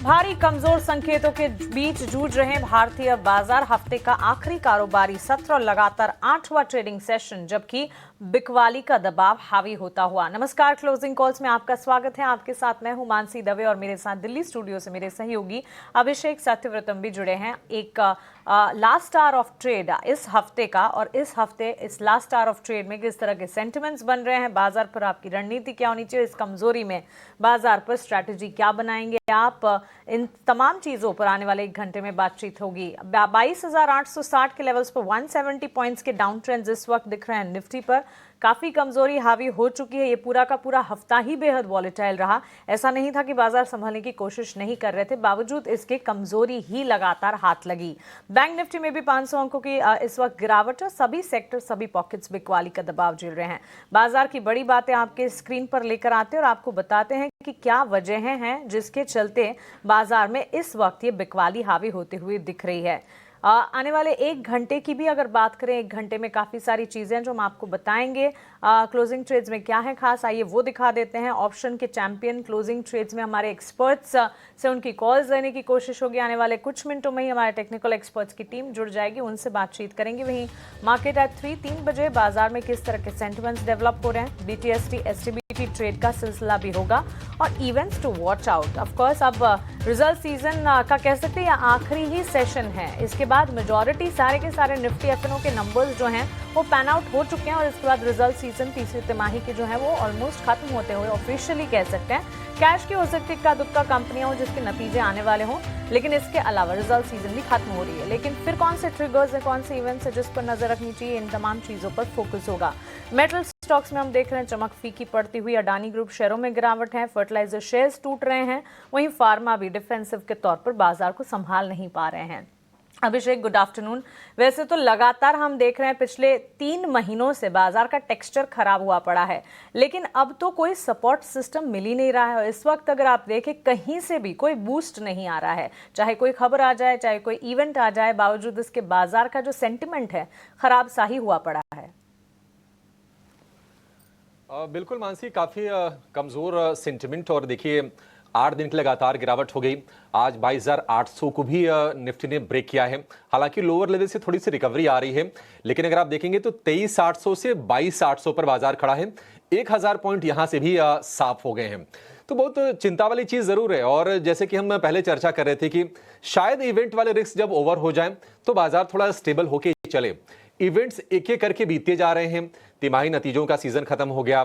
भारी कमजोर संकेतों के बीच जूझ रहे भारतीय बाजार। हफ्ते का आखिरी कारोबारी सत्र और लगातार 8वां ट्रेडिंग सेशन, जबकि बिकवाली का दबाव हावी होता हुआ। नमस्कार, क्लोजिंग कॉल्स में आपका स्वागत है। आपके साथ मैं हूं मानसी दवे और मेरे साथ दिल्ली स्टूडियो से मेरे सहयोगी अभिषेक सत्यव्रतम भी जुड़े हैं। एक लास्ट आवर ऑफ ट्रेड इस हफ्ते का, और इस हफ्ते इस लास्ट आवर ऑफ ट्रेड में किस तरह के सेंटिमेंट्स बन रहे हैं, बाजार पर आपकी रणनीति क्या होनी चाहिए, इस कमजोरी में बाजार पर स्ट्रैटेजी क्या बनाएंगे आप, इन तमाम चीजों पर आने वाले 1 घंटे में बातचीत होगी। 22,860 के लेवल्स पर 170 पॉइंट्स के डाउन ट्रेंड्स इस वक्त दिख रहे हैं। निफ्टी पर काफी कमजोरी हावी हो चुकी है। ये पूरा का पूरा हफ्ता ही बेहद वॉलेटाइल रहा। ऐसा नहीं था कि बाजार संभालने की कोशिश नहीं कर रहे थे, बावजूद इसके कमजोरी ही लगातार हाथ लगी। बैंक निफ्टी में भी 500 अंकों की इस वक्त गिरावट है। सभी सेक्टर, सभी पॉकेट्स बिकवाली का दबाव झेल रहे हैं। बाजार की बड़ी बातें आपके स्क्रीन पर लेकर आते हैं और आपको बताते हैं कि क्या वजहें हैं जिसके चलते बाजार में इस वक्त ये बिकवाली हावी होते हुए दिख रही है। आने वाले 1 घंटे की भी अगर बात करें, 1 घंटे में काफ़ी सारी चीज़ें जो हम आपको बताएंगे। क्लोजिंग ट्रेड्स में क्या है खास, आइए वो दिखा देते हैं। ऑप्शन के चैंपियन क्लोजिंग ट्रेड्स में हमारे एक्सपर्ट्स से उनकी कॉल्स लेने की कोशिश होगी। आने वाले कुछ मिनटों में ही हमारे टेक्निकल एक्सपर्ट्स की टीम जुड़ जाएगी, उनसे बातचीत करेंगे। वहीं मार्केट एट 3 बजे बाजार में किस तरह के सेंटिमेंट्स डेवलप हो रहे हैं, BTST STBT ट्रेड का सिलसिला भी होगा और events to watch out. Of course अब रिजल्ट सीजन का कह सकते हैं आखिरी ही सेशन है। इसके बाद मेजॉरिटी सारे के सारे निफ्टी एफएनओ के नंबर्स जो हैं वो पैन आउट हो चुके हैं और इसके बाद रिजल्ट सीजन तीसरी तिमाही के जो है वो ऑलमोस्ट खत्म होते हुए ऑफिशियली कह सकते हैं। कैश की हो सकती है इक्का दुक्का कंपनियां हो जिसके नतीजे आने वाले हों, लेकिन इसके अलावा रिजल्ट सीजन भी खत्म हो रही है। लेकिन फिर कौन से ट्रिगर्स है, कौन से इवेंट्स है जिस पर नजर रखनी चाहिए, इन तमाम चीजों पर फोकस होगा। मेटल स्टॉक्स में हम देख रहे हैं चमक फीकी पड़ती हुई। अडानी ग्रुप शेयरों में गिरावट है, फर्टिलाइजर शेयर्स टूट रहे हैं। वहीं फार्मा भी डिफेंसिव के तौर पर बाजार को संभाल नहीं पा रहे हैं। अभिषेक, गुड आफ्टरनून। वैसे तो लगातार हम देख रहे हैं पिछले 3 महीनों से बाजार का टेक्सचर खराब हुआ पड़ा है, लेकिन अब तो कोई सपोर्ट सिस्टम मिल ही नहीं रहा है। इस वक्त अगर आप देखें, कहीं से भी कोई बूस्ट नहीं आ रहा है। चाहे कोई खबर आ जाए, चाहे कोई इवेंट आ जाए, बावजूद इसके बाजार का जो सेंटिमेंट है खराब सा ही हुआ पड़ा है। बिल्कुल मानसी, काफी कमजोर सेंटिमेंट। और देखिए 8 दिन की लगातार गिरावट हो गई। आज 22,800 को भी निफ्टी ने ब्रेक किया है। हालांकि लोअर लेवल से थोड़ी सी रिकवरी आ रही है, लेकिन अगर आप देखेंगे तो 23,800 से 22,800 पर बाजार खड़ा है। 1,000 पॉइंट यहां से भी साफ हो गए हैं। तो बहुत चिंता वाली चीज जरूर है। और जैसे कि हम पहले चर्चा कर रहे थे कि शायद इवेंट वाले रिस्क जब ओवर हो जाए तो बाजार थोड़ा स्टेबल होके चले। इवेंट्स एक एक करके बीतते जा रहे हैं। तिमाही नतीजों का सीजन खत्म हो गया,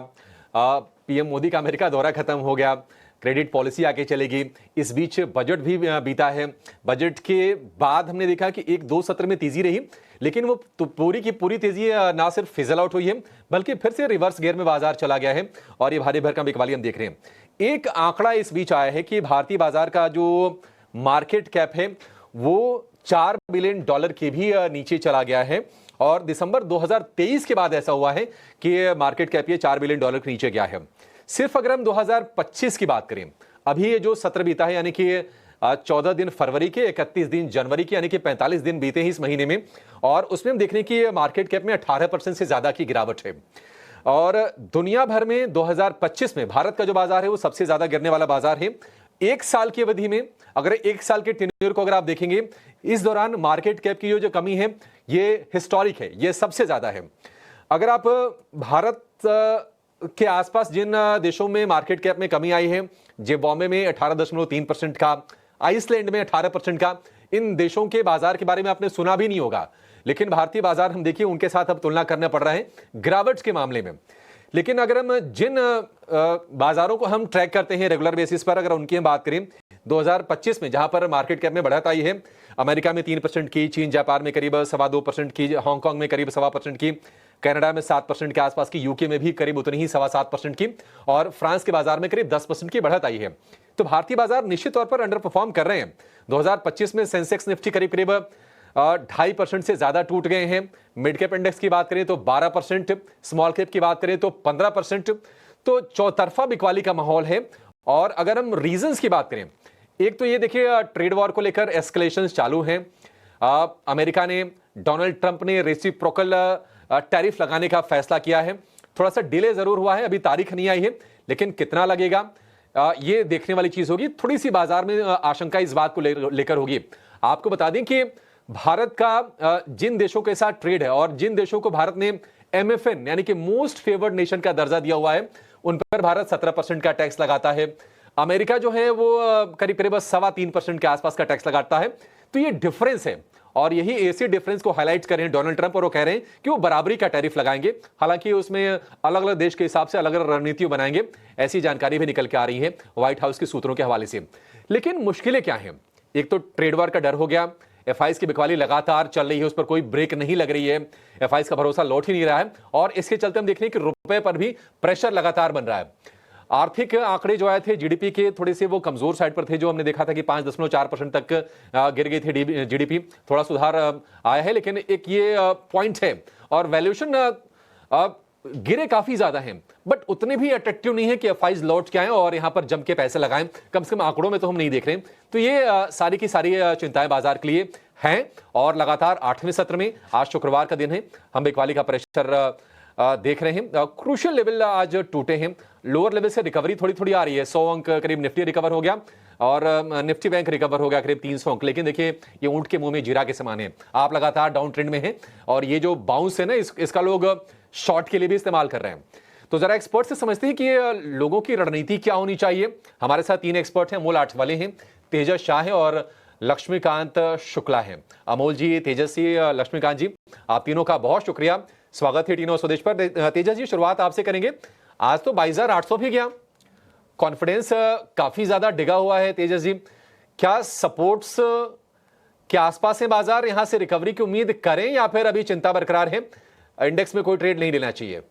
पीएम मोदी का अमेरिका दौरा खत्म हो गया, क्रेडिट पॉलिसी आगे चलेगी। इस बीच बजट भी बीता है। बजट के बाद हमने देखा कि 1-2 सत्र में तेजी रही, लेकिन वो तो पूरी की पूरी तेजी ना सिर्फ फिजल आउट हुई है, बल्कि फिर से रिवर्स गियर में बाजार चला गया है और ये भारी भरकम बिकवाली हम देख रहे हैं। एक आंकड़ा इस बीच आया है कि भारतीय बाजार का जो मार्केट कैप है वो $4 बिलियन के भी नीचे चला गया है। और दिसंबर 2023 के बाद ऐसा हुआ है कि मार्केट कैप ये $4 बिलियन के नीचे गया है। सिर्फ अगर हम 2025 की बात करें, अभी ये जो सत्र बीता है, यानी कि 14 दिन फरवरी के, 31 दिन जनवरी के, यानी कि 45 दिन बीते हैं इस महीने में, और उसमें हम देखने की मार्केट कैप में 18% से ज्यादा की गिरावट है। और दुनिया भर में 2025 में भारत का जो बाजार है वो सबसे ज्यादा गिरने वाला बाजार है। 1 साल की अवधि में, अगर 1 साल के टेन्योर को अगर आप देखेंगे, इस दौरान मार्केट कैप की जो कमी है ये हिस्टोरिक है, ये सबसे ज्यादा है। अगर आप भारत के आसपास जिन देशों में मार्केट कैप में कमी आई है, जिम्बाब्वे में 18.3% का, आइसलैंड में 18% का, इन देशों के बाजार के बारे में आपने सुना भी नहीं होगा। लेकिन भारतीय बाजार हम देखिए उनके साथ अब तुलना करना पड़ रहा है गिरावट के मामले में। लेकिन अगर हम जिन बाजारों को हम ट्रैक करते हैं रेगुलर बेसिस पर, अगर उनकी हम बात करें 2025 में, जहां पर मार्केट कैप में बढ़त आई है, अमेरिका में 3% की, चीन जापान में करीब 2.25% की, हांगकांग में करीब 2.25% की, कनाडा में 7% के आसपास की, यूके में भी करीब उतनी ही 7.25% की, और फ्रांस के बाजार में करीब 10% की बढ़त आई है। तो भारतीय बाजार निश्चित तौर पर अंडर परफॉर्म कर रहे हैं। 2025 में सेंसेक्स निफ्टी करीब 2.5% से ज्यादा टूट गए हैं। मिड कैप इंडेक्स की बात करें तो 12%, स्मॉल कैप की बात करें तो 15%। तो चौतरफा बिकवाली का माहौल है। और अगर हम रीजंस की बात करें, एक तो ये देखिए ट्रेड वॉर को लेकर एस्केलेशंस चालू हैं। अमेरिका ने, डोनाल्ड ट्रंप ने रेसिप्रोकल टैरिफ लगाने का फैसला किया है। थोड़ा सा डिले जरूर हुआ है, अभी तारीख नहीं आई है, लेकिन कितना लगेगा, ये देखने वाली चीज होगी। थोड़ी सी बाजार में आशंका इस बात को लेकर होगी। आपको बता दें कि भारत का जिन देशों के साथ ट्रेड है और जिन देशों को भारत ने MFN यानी कि मोस्ट फेवर्ड नेशन का दर्जा दिया हुआ है, उन पर भारत 17% का टैक्स लगाता है। अमेरिका जो है वो करीब करीब 3.25% के आसपास का टैक्स लगाता है। तो ये डिफरेंस है और यही ऐसे डिफरेंस को हाईलाइट कर रहे हैं डोनाल्ड ट्रंप, और वो कह रहे हैं कि वो बराबरी का टैरिफ लगाएंगे। हालांकि उसमें अलग अलग देश के हिसाब से अलग अलग रणनीति बनाएंगे, ऐसी जानकारी भी निकल के आ रही है व्हाइट हाउस के सूत्रों के हवाले से। लेकिन मुश्किलें क्या हैं? एक तो ट्रेड वॉर का डर हो गया, FIs की बिकवाली लगातार चल रही है, उस पर कोई ब्रेक नहीं लग रही है, FIs का भरोसा लौट ही नहीं रहा है, और इसके चलते हम देख रहे हैं कि रुपए पर भी प्रेशर लगातार बन रहा है। आर्थिक आंकड़े जो आए थे जीडीपी के, थोड़े से वो कमजोर साइड पर थे, जो हमने देखा था कि 5.4% तक गिर गई थी जीडीपी। थोड़ा सुधार आया है, लेकिन एक ये पॉइंट है, और वैल्यूएशन गिरे काफी ज्यादा हैं, बट उतने भी अट्रैक्टिव नहीं है कि FIs लौट के आए और यहां पर जम के पैसे लगाएं। कम से कम आंकड़ों में तो हम नहीं देख रहे हैं। तो ये सारी की सारी चिंताएं बाजार के लिए हैं, और लगातार 8वें सत्र में आज शुक्रवार का दिन है, हम बिकवाली का प्रेशर देख रहे हैं। क्रूशियल लेवल आज टूटे हैं, लोअर लेवल से रिकवरी थोड़ी थोड़ी आ रही है। 100 अंक करीब निफ्टी रिकवर हो गया, और निफ्टी बैंक रिकवर हो गया करीब 300 अंक। लेकिन देखिए, ये ऊंट के मुंह में जीरा के समान है। आप लगातार डाउन ट्रेंड में हैं, और ये जो बाउंस है ना, इसका लोग शॉर्ट के लिए भी इस्तेमाल कर रहे हैं। तो जरा एक्सपर्ट से समझते हैं कि लोगों की रणनीति क्या होनी चाहिए। हमारे साथ 3 एक्सपर्ट हैं, अमोल आठवले हैं, तेजस शाह है और लक्ष्मीकांत शुक्ला है। अमोल जी, तेजस जी, लक्ष्मीकांत जी, आप तीनों का बहुत शुक्रिया, स्वागत है टीनो स्वदेश पर। तेजस जी, शुरुआत आपसे करेंगे। आज तो 22,800 भी गया, कॉन्फिडेंस काफी ज्यादा डिगा हुआ है। तेजस जी, क्या सपोर्ट्स के आसपास है बाजार, यहां से रिकवरी की उम्मीद करें या फिर अभी चिंता बरकरार है, इंडेक्स में कोई ट्रेड नहीं लेना चाहिए?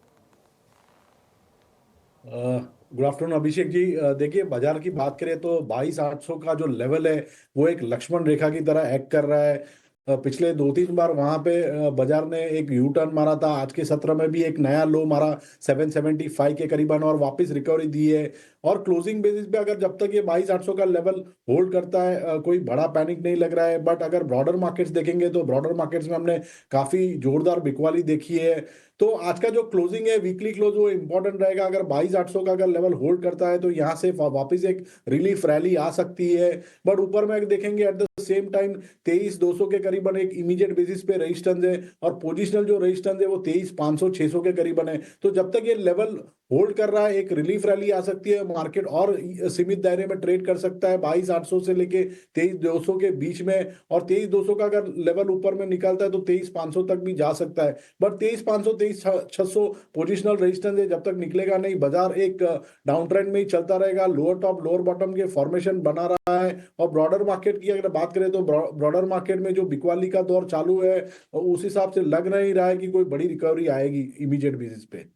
Good afternoon Abhishek ji. देखिए, बाजार की बात करें तो 22,800 का जो लेवल है वो एक लक्ष्मण रेखा की तरह एक्ट कर रहा है। पिछले 2-3 बार वहां पे बाजार ने एक यू टर्न मारा था। आज के सत्र में भी एक नया लो मारा 775 के करीबन, और वापस रिकवरी दी है। और क्लोजिंग बेसिस पे अगर जब तक ये 22,800 का लेवल होल्ड करता है, कोई बड़ा पैनिक नहीं लग रहा है। बट अगर ब्रॉडर मार्केट्स देखेंगे तो ब्रॉडर मार्केट्स में हमने काफी जोरदार बिकवाली देखी है। तो आज का जो क्लोजिंग है, वीकली क्लोज, वो इंपॉर्टेंट रहेगा। अगर 22,800 का अगर लेवल होल्ड करता है तो यहाँ से वापस एक रिलीफ रैली आ सकती है। बट ऊपर में देखेंगे एट द सेम टाइम 23,200 के करीबन एक इमीडिएट बेसिस पे रेजिस्टेंस है, और पोजिशनल जो रेजिस्टेंस है वो 23,500-600 के करीबन है। तो जब तक ये लेवल होल्ड कर रहा है, एक रिलीफ रैली आ सकती है, मार्केट और सीमित दायरे में ट्रेड कर सकता है 22,800 से लेके 23,200 के बीच में। और 23,200 का अगर लेवल ऊपर में निकलता है तो 23,500 तक भी जा सकता है। बट 23,500 23,600 पोजिशनल रेजिस्टेंस है, जब तक निकलेगा नहीं, बाजार एक डाउन ट्रेंड में ही चलता रहेगा। लोअर टॉप लोअर बॉटम के फॉर्मेशन बना रहा है। और ब्रॉडर मार्केट की अगर बात करें तो ब्रॉडर मार्केट में जो बिकवाली का दौर चालू है, उस हिसाब से लग नहीं रहा है कि कोई बड़ी रिकवरी आएगी इमीडिएट बेसिस पे।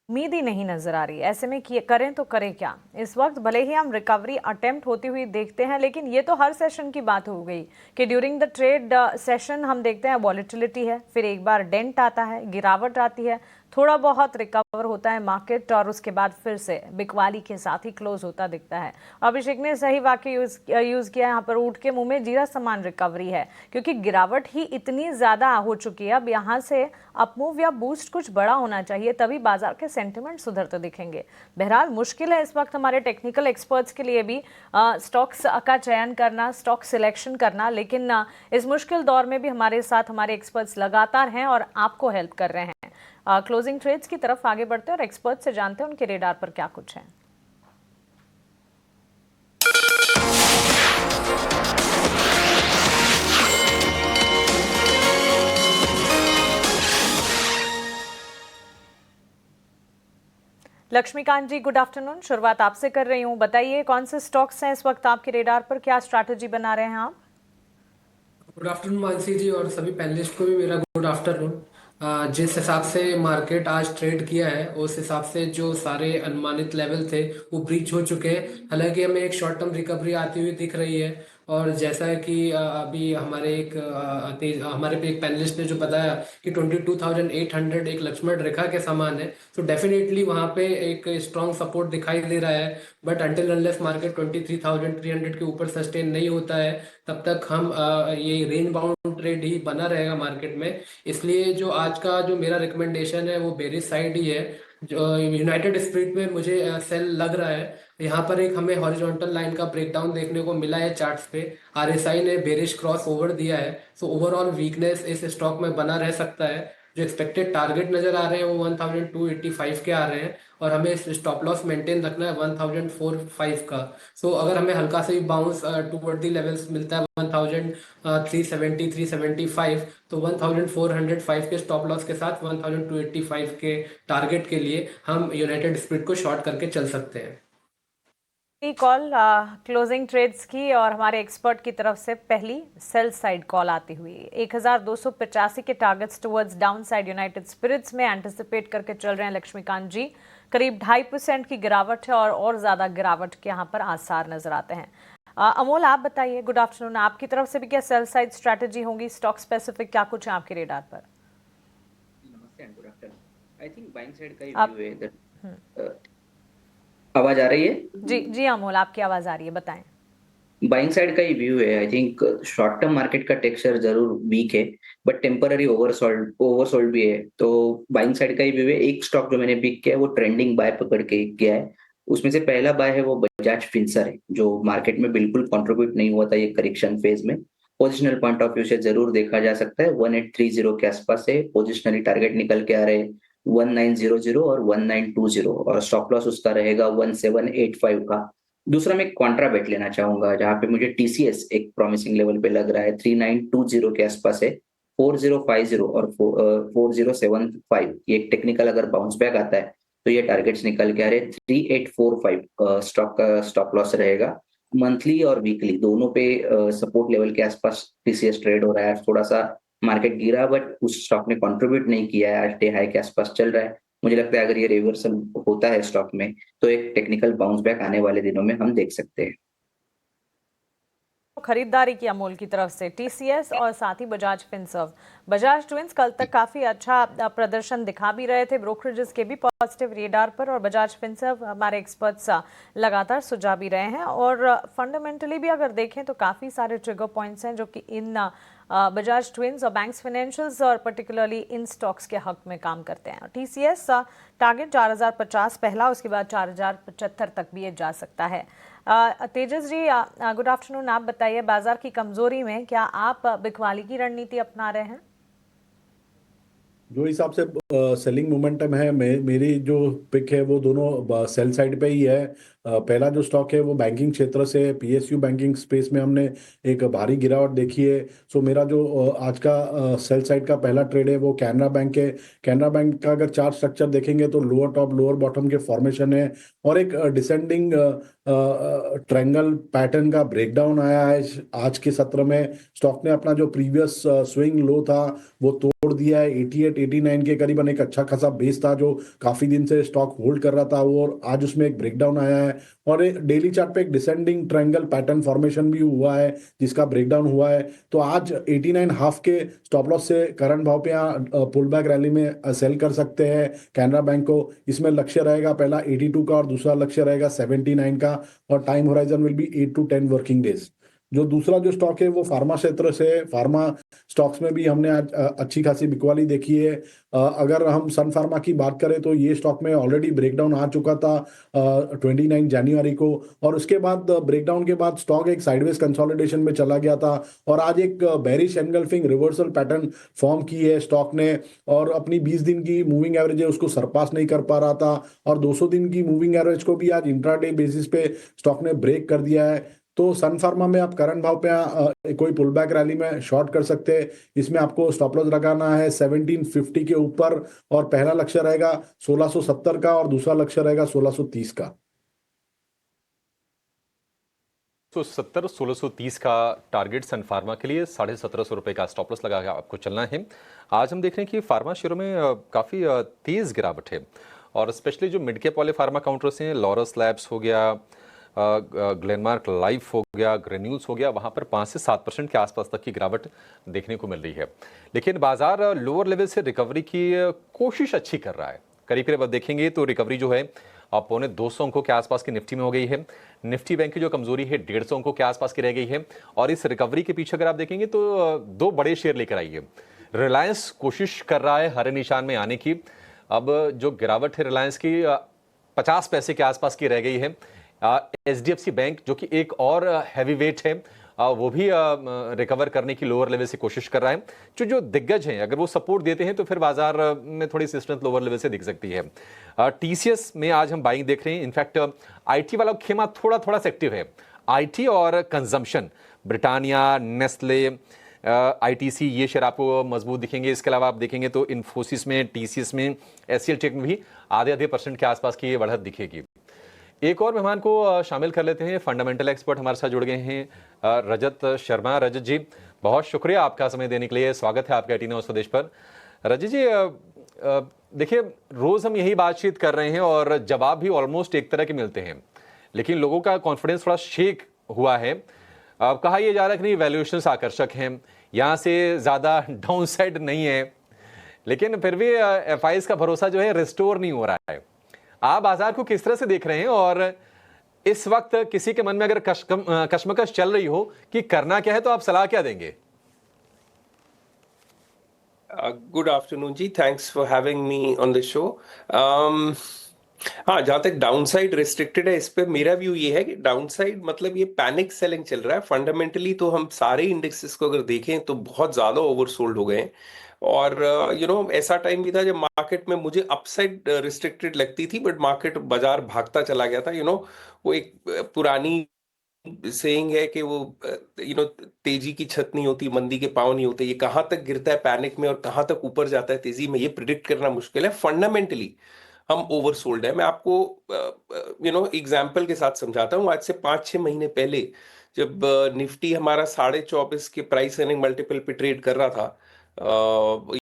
उम्मीद ही नहीं नजर आ रही। ऐसे में करें तो करें क्या? इस वक्त भले ही हम रिकवरी अटेम्प्ट होती हुई देखते हैं, लेकिन ये तो हर सेशन की बात हो गई कि ड्यूरिंग द ट्रेड सेशन हम देखते हैं वॉलेटिलिटी है, फिर एक बार डेंट आता है, गिरावट आती है, थोड़ा बहुत रिकवर होता है मार्केट, और उसके बाद फिर से बिकवाली के साथ ही क्लोज होता दिखता है। अभिषेक ने सही वाक्य यूज किया, यहाँ पर ऊँट के मुंह में जीरा समान रिकवरी है, क्योंकि गिरावट ही इतनी ज्यादा हो चुकी है। अब यहाँ से अपमूव या बूस्ट कुछ बड़ा होना चाहिए, तभी बाजार के सेंटिमेंट सुधरते दिखेंगे। बहरहाल मुश्किल है इस वक्त हमारे टेक्निकल एक्सपर्ट्स के लिए भी स्टॉक्स का चयन करना, स्टॉक सिलेक्शन करना, लेकिन इस मुश्किल दौर में भी हमारे साथ हमारे एक्सपर्ट्स लगातार हैं और आपको हेल्प कर रहे हैं। क्लोजिंग ट्रेड्स की तरफ आगे बढ़ते हैं और एक्सपर्ट से जानते हैं उनके रेडार पर क्या कुछ है। लक्ष्मीकांत जी, गुड आफ्टरनून। शुरुआत आपसे कर रही हूँ, बताइए कौन से स्टॉक्स हैं इस वक्त आपके रेडार पर, क्या स्ट्रैटेजी बना रहे हैं आप? गुड आफ्टरनून मानसी जी, और सभी पैनलिस्ट को भी मेरा गुड आफ्टरनून। जिस हिसाब से मार्केट आज ट्रेड किया है, उस हिसाब से जो सारे अनुमानित लेवल थे वो ब्रीच हो चुके हैं। हालांकि हमें एक शॉर्ट टर्म रिकवरी आती हुई दिख रही है, और जैसा कि अभी हमारे पे एक पैनलिस्ट ने जो बताया कि 22,800 एक लक्ष्मण रेखा के समान है, तो डेफिनेटली वहां पे एक स्ट्रॉन्ग सपोर्ट दिखाई दे रहा है। बट अंटिल अनलेस मार्केट 23,300 के ऊपर सस्टेन नहीं होता है, तब तक हम ये रेंज बाउंड ट्रेड ही बना रहेगा मार्केट में। इसलिए जो आज का जो मेरा रिकमेंडेशन है वो बेरिश साइड ही है। यूनाइटेड स्पिरिट में मुझे सेल लग रहा है। यहाँ पर एक हमें हॉरिजॉन्टल लाइन का ब्रेकडाउन देखने को मिला है चार्ट्स पे। आरएसआई ने बेरिश क्रॉस ओवर दिया है, सो ओवरऑल वीकनेस इस स्टॉक में बना रह सकता है। जो एक्सपेक्टेड टारगेट नजर आ रहे हैं वो 1285 के आ रहे हैं, और हमें स्टॉप लॉस मेंटेन रखना है 1045 का। सो अगर हमें हल्का से बाउंस टूवर्ड दी लेवल्स मिलता है 1370 375, तो 1405 के स्टॉप लॉस के साथ 1285 के टारगेट के लिए हम यूनाइटेड स्पिरिट को शॉर्ट करके चल सकते हैं। कॉल क्लोजिंग ट्रेड्स की और हमारे एक्सपर्ट की तरफ से पहली सेल साइड कॉल आती हुई 1285 के targets towards downside United Spirits में एंटिसिपेट करके चल रहे हैं लक्ष्मीकांत जी। करीब 2.5% की गिरावट है और ज्यादा गिरावट के यहाँ पर आसार नजर आते हैं। अमोल, आप बताइए, गुड आफ्टरनून। आपकी तरफ से भी क्या सेल साइड स्ट्रैटेजी होगी? स्टॉक स्पेसिफिक क्या कुछ है आपके रेडार पर? नमस्ते and good afternoon. I think buying side का ही व्यू है इधर। आवाज आ रही है? जी अमोल, आपकी आवाज आ रही है, बताएं। बाइंग साइड का ही व्यू है। I think short term market का टेक्सचर जरूर वीक है, बट टेम्पररी ओवरसोल्ड भी है। तो बाइंग साइड का ही व्यू है। एक स्टॉक जो मैंने पिक किया है वो ट्रेंडिंग बाय पकड़ के गया है। उसमें से पहला बाय है वो बजाज फिंसर है, जो मार्केट में बिल्कुल कंट्रीब्यूट नहीं हुआ था ये करेक्शन फेज में। पोजिशनल पॉइंट ऑफ व्यू से जरूर देखा जा सकता है। 1830 के आसपास है। पोजिशनली टारगेट निकल के आ रहे हैं 1900 और 1920, और स्टॉप लॉस उसका रहेगा 1785 का। दूसरा मैं कॉन्ट्रा बेट लेना चाहूंगा, जहां पे मुझे टीसीएस एक प्रॉमिसिंग लेवल पे लग रहा है। 3920 के आसपास है। 4050 और 4075, ये एक टेक्निकल अगर बाउंस बैक आता है तो ये टारगेट्स निकल के आ रहे। 3845 स्टॉक का स्टॉप लॉस रहेगा। मंथली और वीकली दोनों पे सपोर्ट लेवल के आसपास टीसीएस ट्रेड हो रहा है। थोड़ा सा मार्केट गिरा, बट उस स्टॉक ने कंट्रीब्यूट नहीं किया है, आज डे हाई के आसपास चल रहा है। मुझे लगता है अगर ये रिवर्सल होता है स्टॉक में तो एक टेक्निकल बाउंस बैक आने वाले दिनों में हम देख सकते हैं। खरीदारी की अमोल की तरफ से टीसीएस और साथ ही बजाज फिनसर्व। बजाज ट्विंस कल तक काफी अच्छा प्रदर्शन दिखा भी रहे थे, ब्रोकरेजेस के भी पॉजिटिव रेडार पर, और बजाज फिनसर्व हमारे एक्सपर्ट्स लगातार सुझा भी रहे हैं। और फंडामेंटली भी अगर देखें तो काफी सारे ट्रिगर पॉइंट्स हैं जो कि इन बजाज ट्विंस और बैंक्स फाइनेंशियल्स और पर्टिकुलरली इन स्टॉक्स के हक में काम करते हैं। टीसीएस टारगेट 4050 पहला, उसके बाद 4075 तक भी ये जा सकता है। तेजस जी, गुड आफ्टरनून। आप बताइए, बाजार की कमजोरी में क्या आप बिकवाली की रणनीति अपना रहे हैं? जो हिसाब से सेलिंग मोमेंटम है, मेरी जो पिक है वो दोनों सेल साइड पे ही है। पहला जो स्टॉक है वो बैंकिंग क्षेत्र से, पीएसयू बैंकिंग स्पेस में हमने एक भारी गिरावट देखी है। सो मेरा जो आज का सेल साइड का पहला ट्रेड है वो कैनरा बैंक है। कैनरा बैंक का अगर चार्ट स्ट्रक्चर देखेंगे तो लोअर टॉप लोअर बॉटम के फॉर्मेशन है, और एक डिसेंडिंग ट्रायंगल पैटर्न का ब्रेकडाउन आया है आज के सत्र में। स्टॉक ने अपना जो प्रीवियस स्विंग लो था वो तोड़ दिया है। 88 89 के करीबन एक अच्छा खासा बेस था जो काफी दिन से स्टॉक होल्ड कर रहा था वो, और आज उसमें एक ब्रेकडाउन आया है। और डेली चार्ट पे एक डिसेंडिंग ट्रायंगल पैटर्न फॉर्मेशन भी हुआ है जिसका ब्रेकडाउन हुआ है। तो आज 89 हाफ के स्टॉप लॉस से करंट भाव पे यहाँ पुल बैक रैली में सेल कर सकते हैं कैनरा बैंक को। इसमें लक्ष्य रहेगा पहला 82 का और दूसरा लक्ष्य रहेगा 79 का, और time horizon will be 8 to 10 working days. जो दूसरा जो स्टॉक है वो फार्मा क्षेत्र से, फार्मा स्टॉक्स में भी हमने आज अच्छी खासी बिकवाली देखी है। अगर हम सन फार्मा की बात करें तो ये स्टॉक में ऑलरेडी ब्रेकडाउन आ चुका था 29 जनवरी को, और उसके बाद ब्रेकडाउन के बाद स्टॉक एक साइडवेज कंसोलिडेशन में चला गया था, और आज एक bearish engulfing reversal pattern form की है स्टॉक ने, और अपनी 20 दिन की मूविंग एवरेज है उसको सरपास नहीं कर पा रहा था, और 200 दिन की मूविंग एवरेज को भी आज इंट्राडे बेसिस पे स्टॉक ने ब्रेक कर दिया है। तो सन फार्मा में आप करंट भाव पे कोई पुल बैक रैली में शॉर्ट कर सकते हैं। इसमें आपको स्टॉप लॉस लगाना है 1750 के ऊपर, और पहला लक्ष्य रहेगा 1670 का और दूसरा लक्ष्य रहेगा 1630 का। तो 1630 का टारगेट सन फार्मा के लिए, 1750 रुपए का स्टॉप लॉस लगा के आपको चलना है। आज हम देख रहे हैं कि फार्मा शेयरों में काफ़ी तेज़ गिरावट है, और स्पेशली जो मिड कैप वाले फार्मा काउंटर्स हैं, लॉरस लैब्स हो गया, ग्लेनमार्क लाइफ हो गया, ग्रेन्यूल्स हो गया, वहाँ पर 5 से 7% के आसपास तक की गिरावट देखने को मिल रही है। लेकिन बाजार लोअर लेवल से रिकवरी की कोशिश अच्छी कर रहा है। करीब करीब देखेंगे तो रिकवरी जो है पौने 200 अंकों के आसपास की निफ्टी में हो गई है। निफ्टी बैंक की जो कमजोरी है 150 अंकों के आसपास की रह गई है, और इस रिकवरी के पीछे अगर आप देखेंगे तो दो बड़े शेयर लेकर आई है। रिलायंस कोशिश कर रहा है हरे निशान में आने की, अब जो गिरावट है रिलायंस की 50 पैसे के आसपास की रह गई है। एचडीएफसी बैंक जो कि एक और हैवी वेट है, वो भी रिकवर करने की लोअर लेवल से कोशिश कर रहा है। जो दिग्गज हैं अगर वो सपोर्ट देते हैं तो फिर बाजार में थोड़ी सी स्ट्रेंथ लोअर लेवल से दिख सकती है। टीसीएस में आज हम बाइंग देख रहे हैं। इनफैक्ट आईटी वाला खेमा थोड़ा थोड़ा सा एक्टिव है। आईटी और कंजम्पशन, ब्रिटानिया, नेस्ले, आईटीसी, ये शेयर आपको मजबूत दिखेंगे। इसके अलावा आप देखेंगे तो इन्फोसिस में, टीसीएस में, एचसीएल टेक में भी आधे परसेंट के आसपास की बढ़त दिखेगी। एक और मेहमान को शामिल कर लेते हैं। फंडामेंटल एक्सपर्ट हमारे साथ जुड़ गए हैं, रजत शर्मा। रजत जी, बहुत शुक्रिया आपका समय देने के लिए। स्वागत है आपका 18 आवर्स स्वदेश पर। रजत जी, देखिए रोज हम यही बातचीत कर रहे हैं और जवाब भी ऑलमोस्ट एक तरह के मिलते हैं, लेकिन लोगों का कॉन्फिडेंस थोड़ा शेक हुआ है। अब कहा यह जा रहा है कि नहीं, वैल्यूएशंस आकर्षक हैं, यहाँ से ज्यादा डाउन साइड नहीं है, लेकिन फिर भी एफआईएस का भरोसा जो है रिस्टोर नहीं हो रहा है। आप बाजार को किस तरह से देख रहे हैं और इस वक्त किसी के मन में अगर कश्मकश चल रही हो कि करना क्या है, तो आप सलाह क्या देंगे? Good afternoon ji, thanks for having me on the show. हाँ, जहां तक डाउनसाइड रिस्ट्रिक्टेड है, इस पे मेरा व्यू ये है कि डाउनसाइड मतलब ये पैनिक सेलिंग चल रहा है। फंडामेंटली तो हम सारे इंडेक्सेस को अगर देखें तो बहुत ज्यादा ओवरसोल्ड हो गए हैं। और ऐसा टाइम भी था जब मार्केट में मुझे अपसाइड रिस्ट्रिक्टेड लगती थी, बट मार्केट बाजार भागता चला गया था। वो एक पुरानी सेइंग है कि वो तेजी की छत नहीं होती, मंदी के पांव नहीं होते। ये कहाँ तक गिरता है पैनिक में और कहाँ तक ऊपर जाता है तेजी में, ये प्रिडिक्ट करना मुश्किल है। फंडामेंटली हम ओवरसोल्ड है। मैं आपको एग्जाम्पल के साथ समझाता हूँ। आज से 5-6 महीने पहले जब निफ्टी हमारा 24.5 के प्राइस अर्निंग मल्टीपल पे ट्रेड कर रहा था,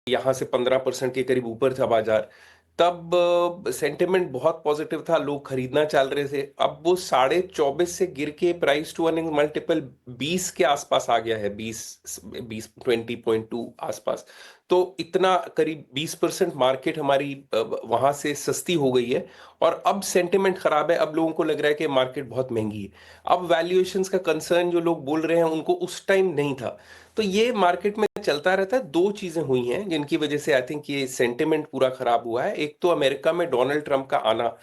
यहाँ से 15% के करीब ऊपर था बाजार, तब सेंटिमेंट बहुत पॉजिटिव था, लोग खरीदना चाह रहे थे। अब वो 24.5 से गिर के प्राइस टू अर्निंग मल्टीपल 20 के आसपास आ गया है, 20.2 आसपास। तो इतना करीब 20% मार्केट हमारी वहां से सस्ती हो गई है। और अब सेंटिमेंट खराब है, अब लोगों को लग रहा है कि मार्केट बहुत महंगी है। अब वैल्यूएशंस का कंसर्न जो लोग बोल रहे हैं उनको उस टाइम नहीं था। तो ये मार्केट में चलता रहता है। दो चीजें हुई हैं जिनकी वजह से आई थिंक ये सेंटिमेंट पूरा खराब हुआ है। एक तो अमेरिका में डोनाल्ड ट्रंप का आना,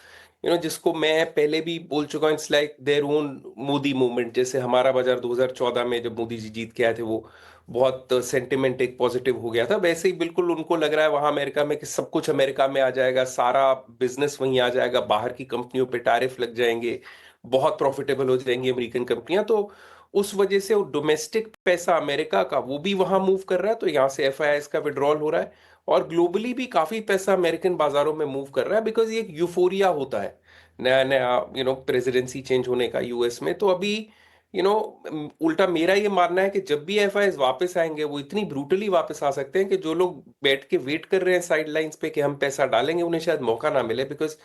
जिसको मैं पहले भी बोल चुका हूँ, it's like their own Modi movement. जैसे हमारा बाजार 2014 में जब मोदी जी जीत के आए थे, वो बहुत सेंटिमेंट एक पॉजिटिव हो गया था, वैसे ही बिल्कुल उनको लग रहा है वहां अमेरिका में कि सब कुछ अमेरिका में आ जाएगा, सारा बिजनेस वहीं आ जाएगा, बाहर की कंपनियों पे टैरिफ लग जाएंगे, बहुत प्रॉफिटेबल हो जाएंगी अमेरिकन कंपनियां। तो उस वजह से वो डोमेस्टिक पैसा अमेरिका का वो भी वहां मूव कर रहा है, तो यहाँ से एफआईआईएस का विड्रॉल हो रहा है। और ग्लोबली भी काफी पैसा अमेरिकन बाजारों में मूव कर रहा है, बिकॉज ये एक यूफोरिया होता है नया नया प्रेसिडेंसी चेंज होने का यूएस में। तो अभी उल्टा मेरा ये मानना है कि जब भी एफआईआईएस वापस आएंगे, वो इतनी ब्रूटली वापस आ सकते हैं कि जो लोग बैठ के वेट कर रहे हैं साइड लाइंस पे कि हम पैसा डालेंगे, उन्हें शायद मौका ना मिले। बिकॉज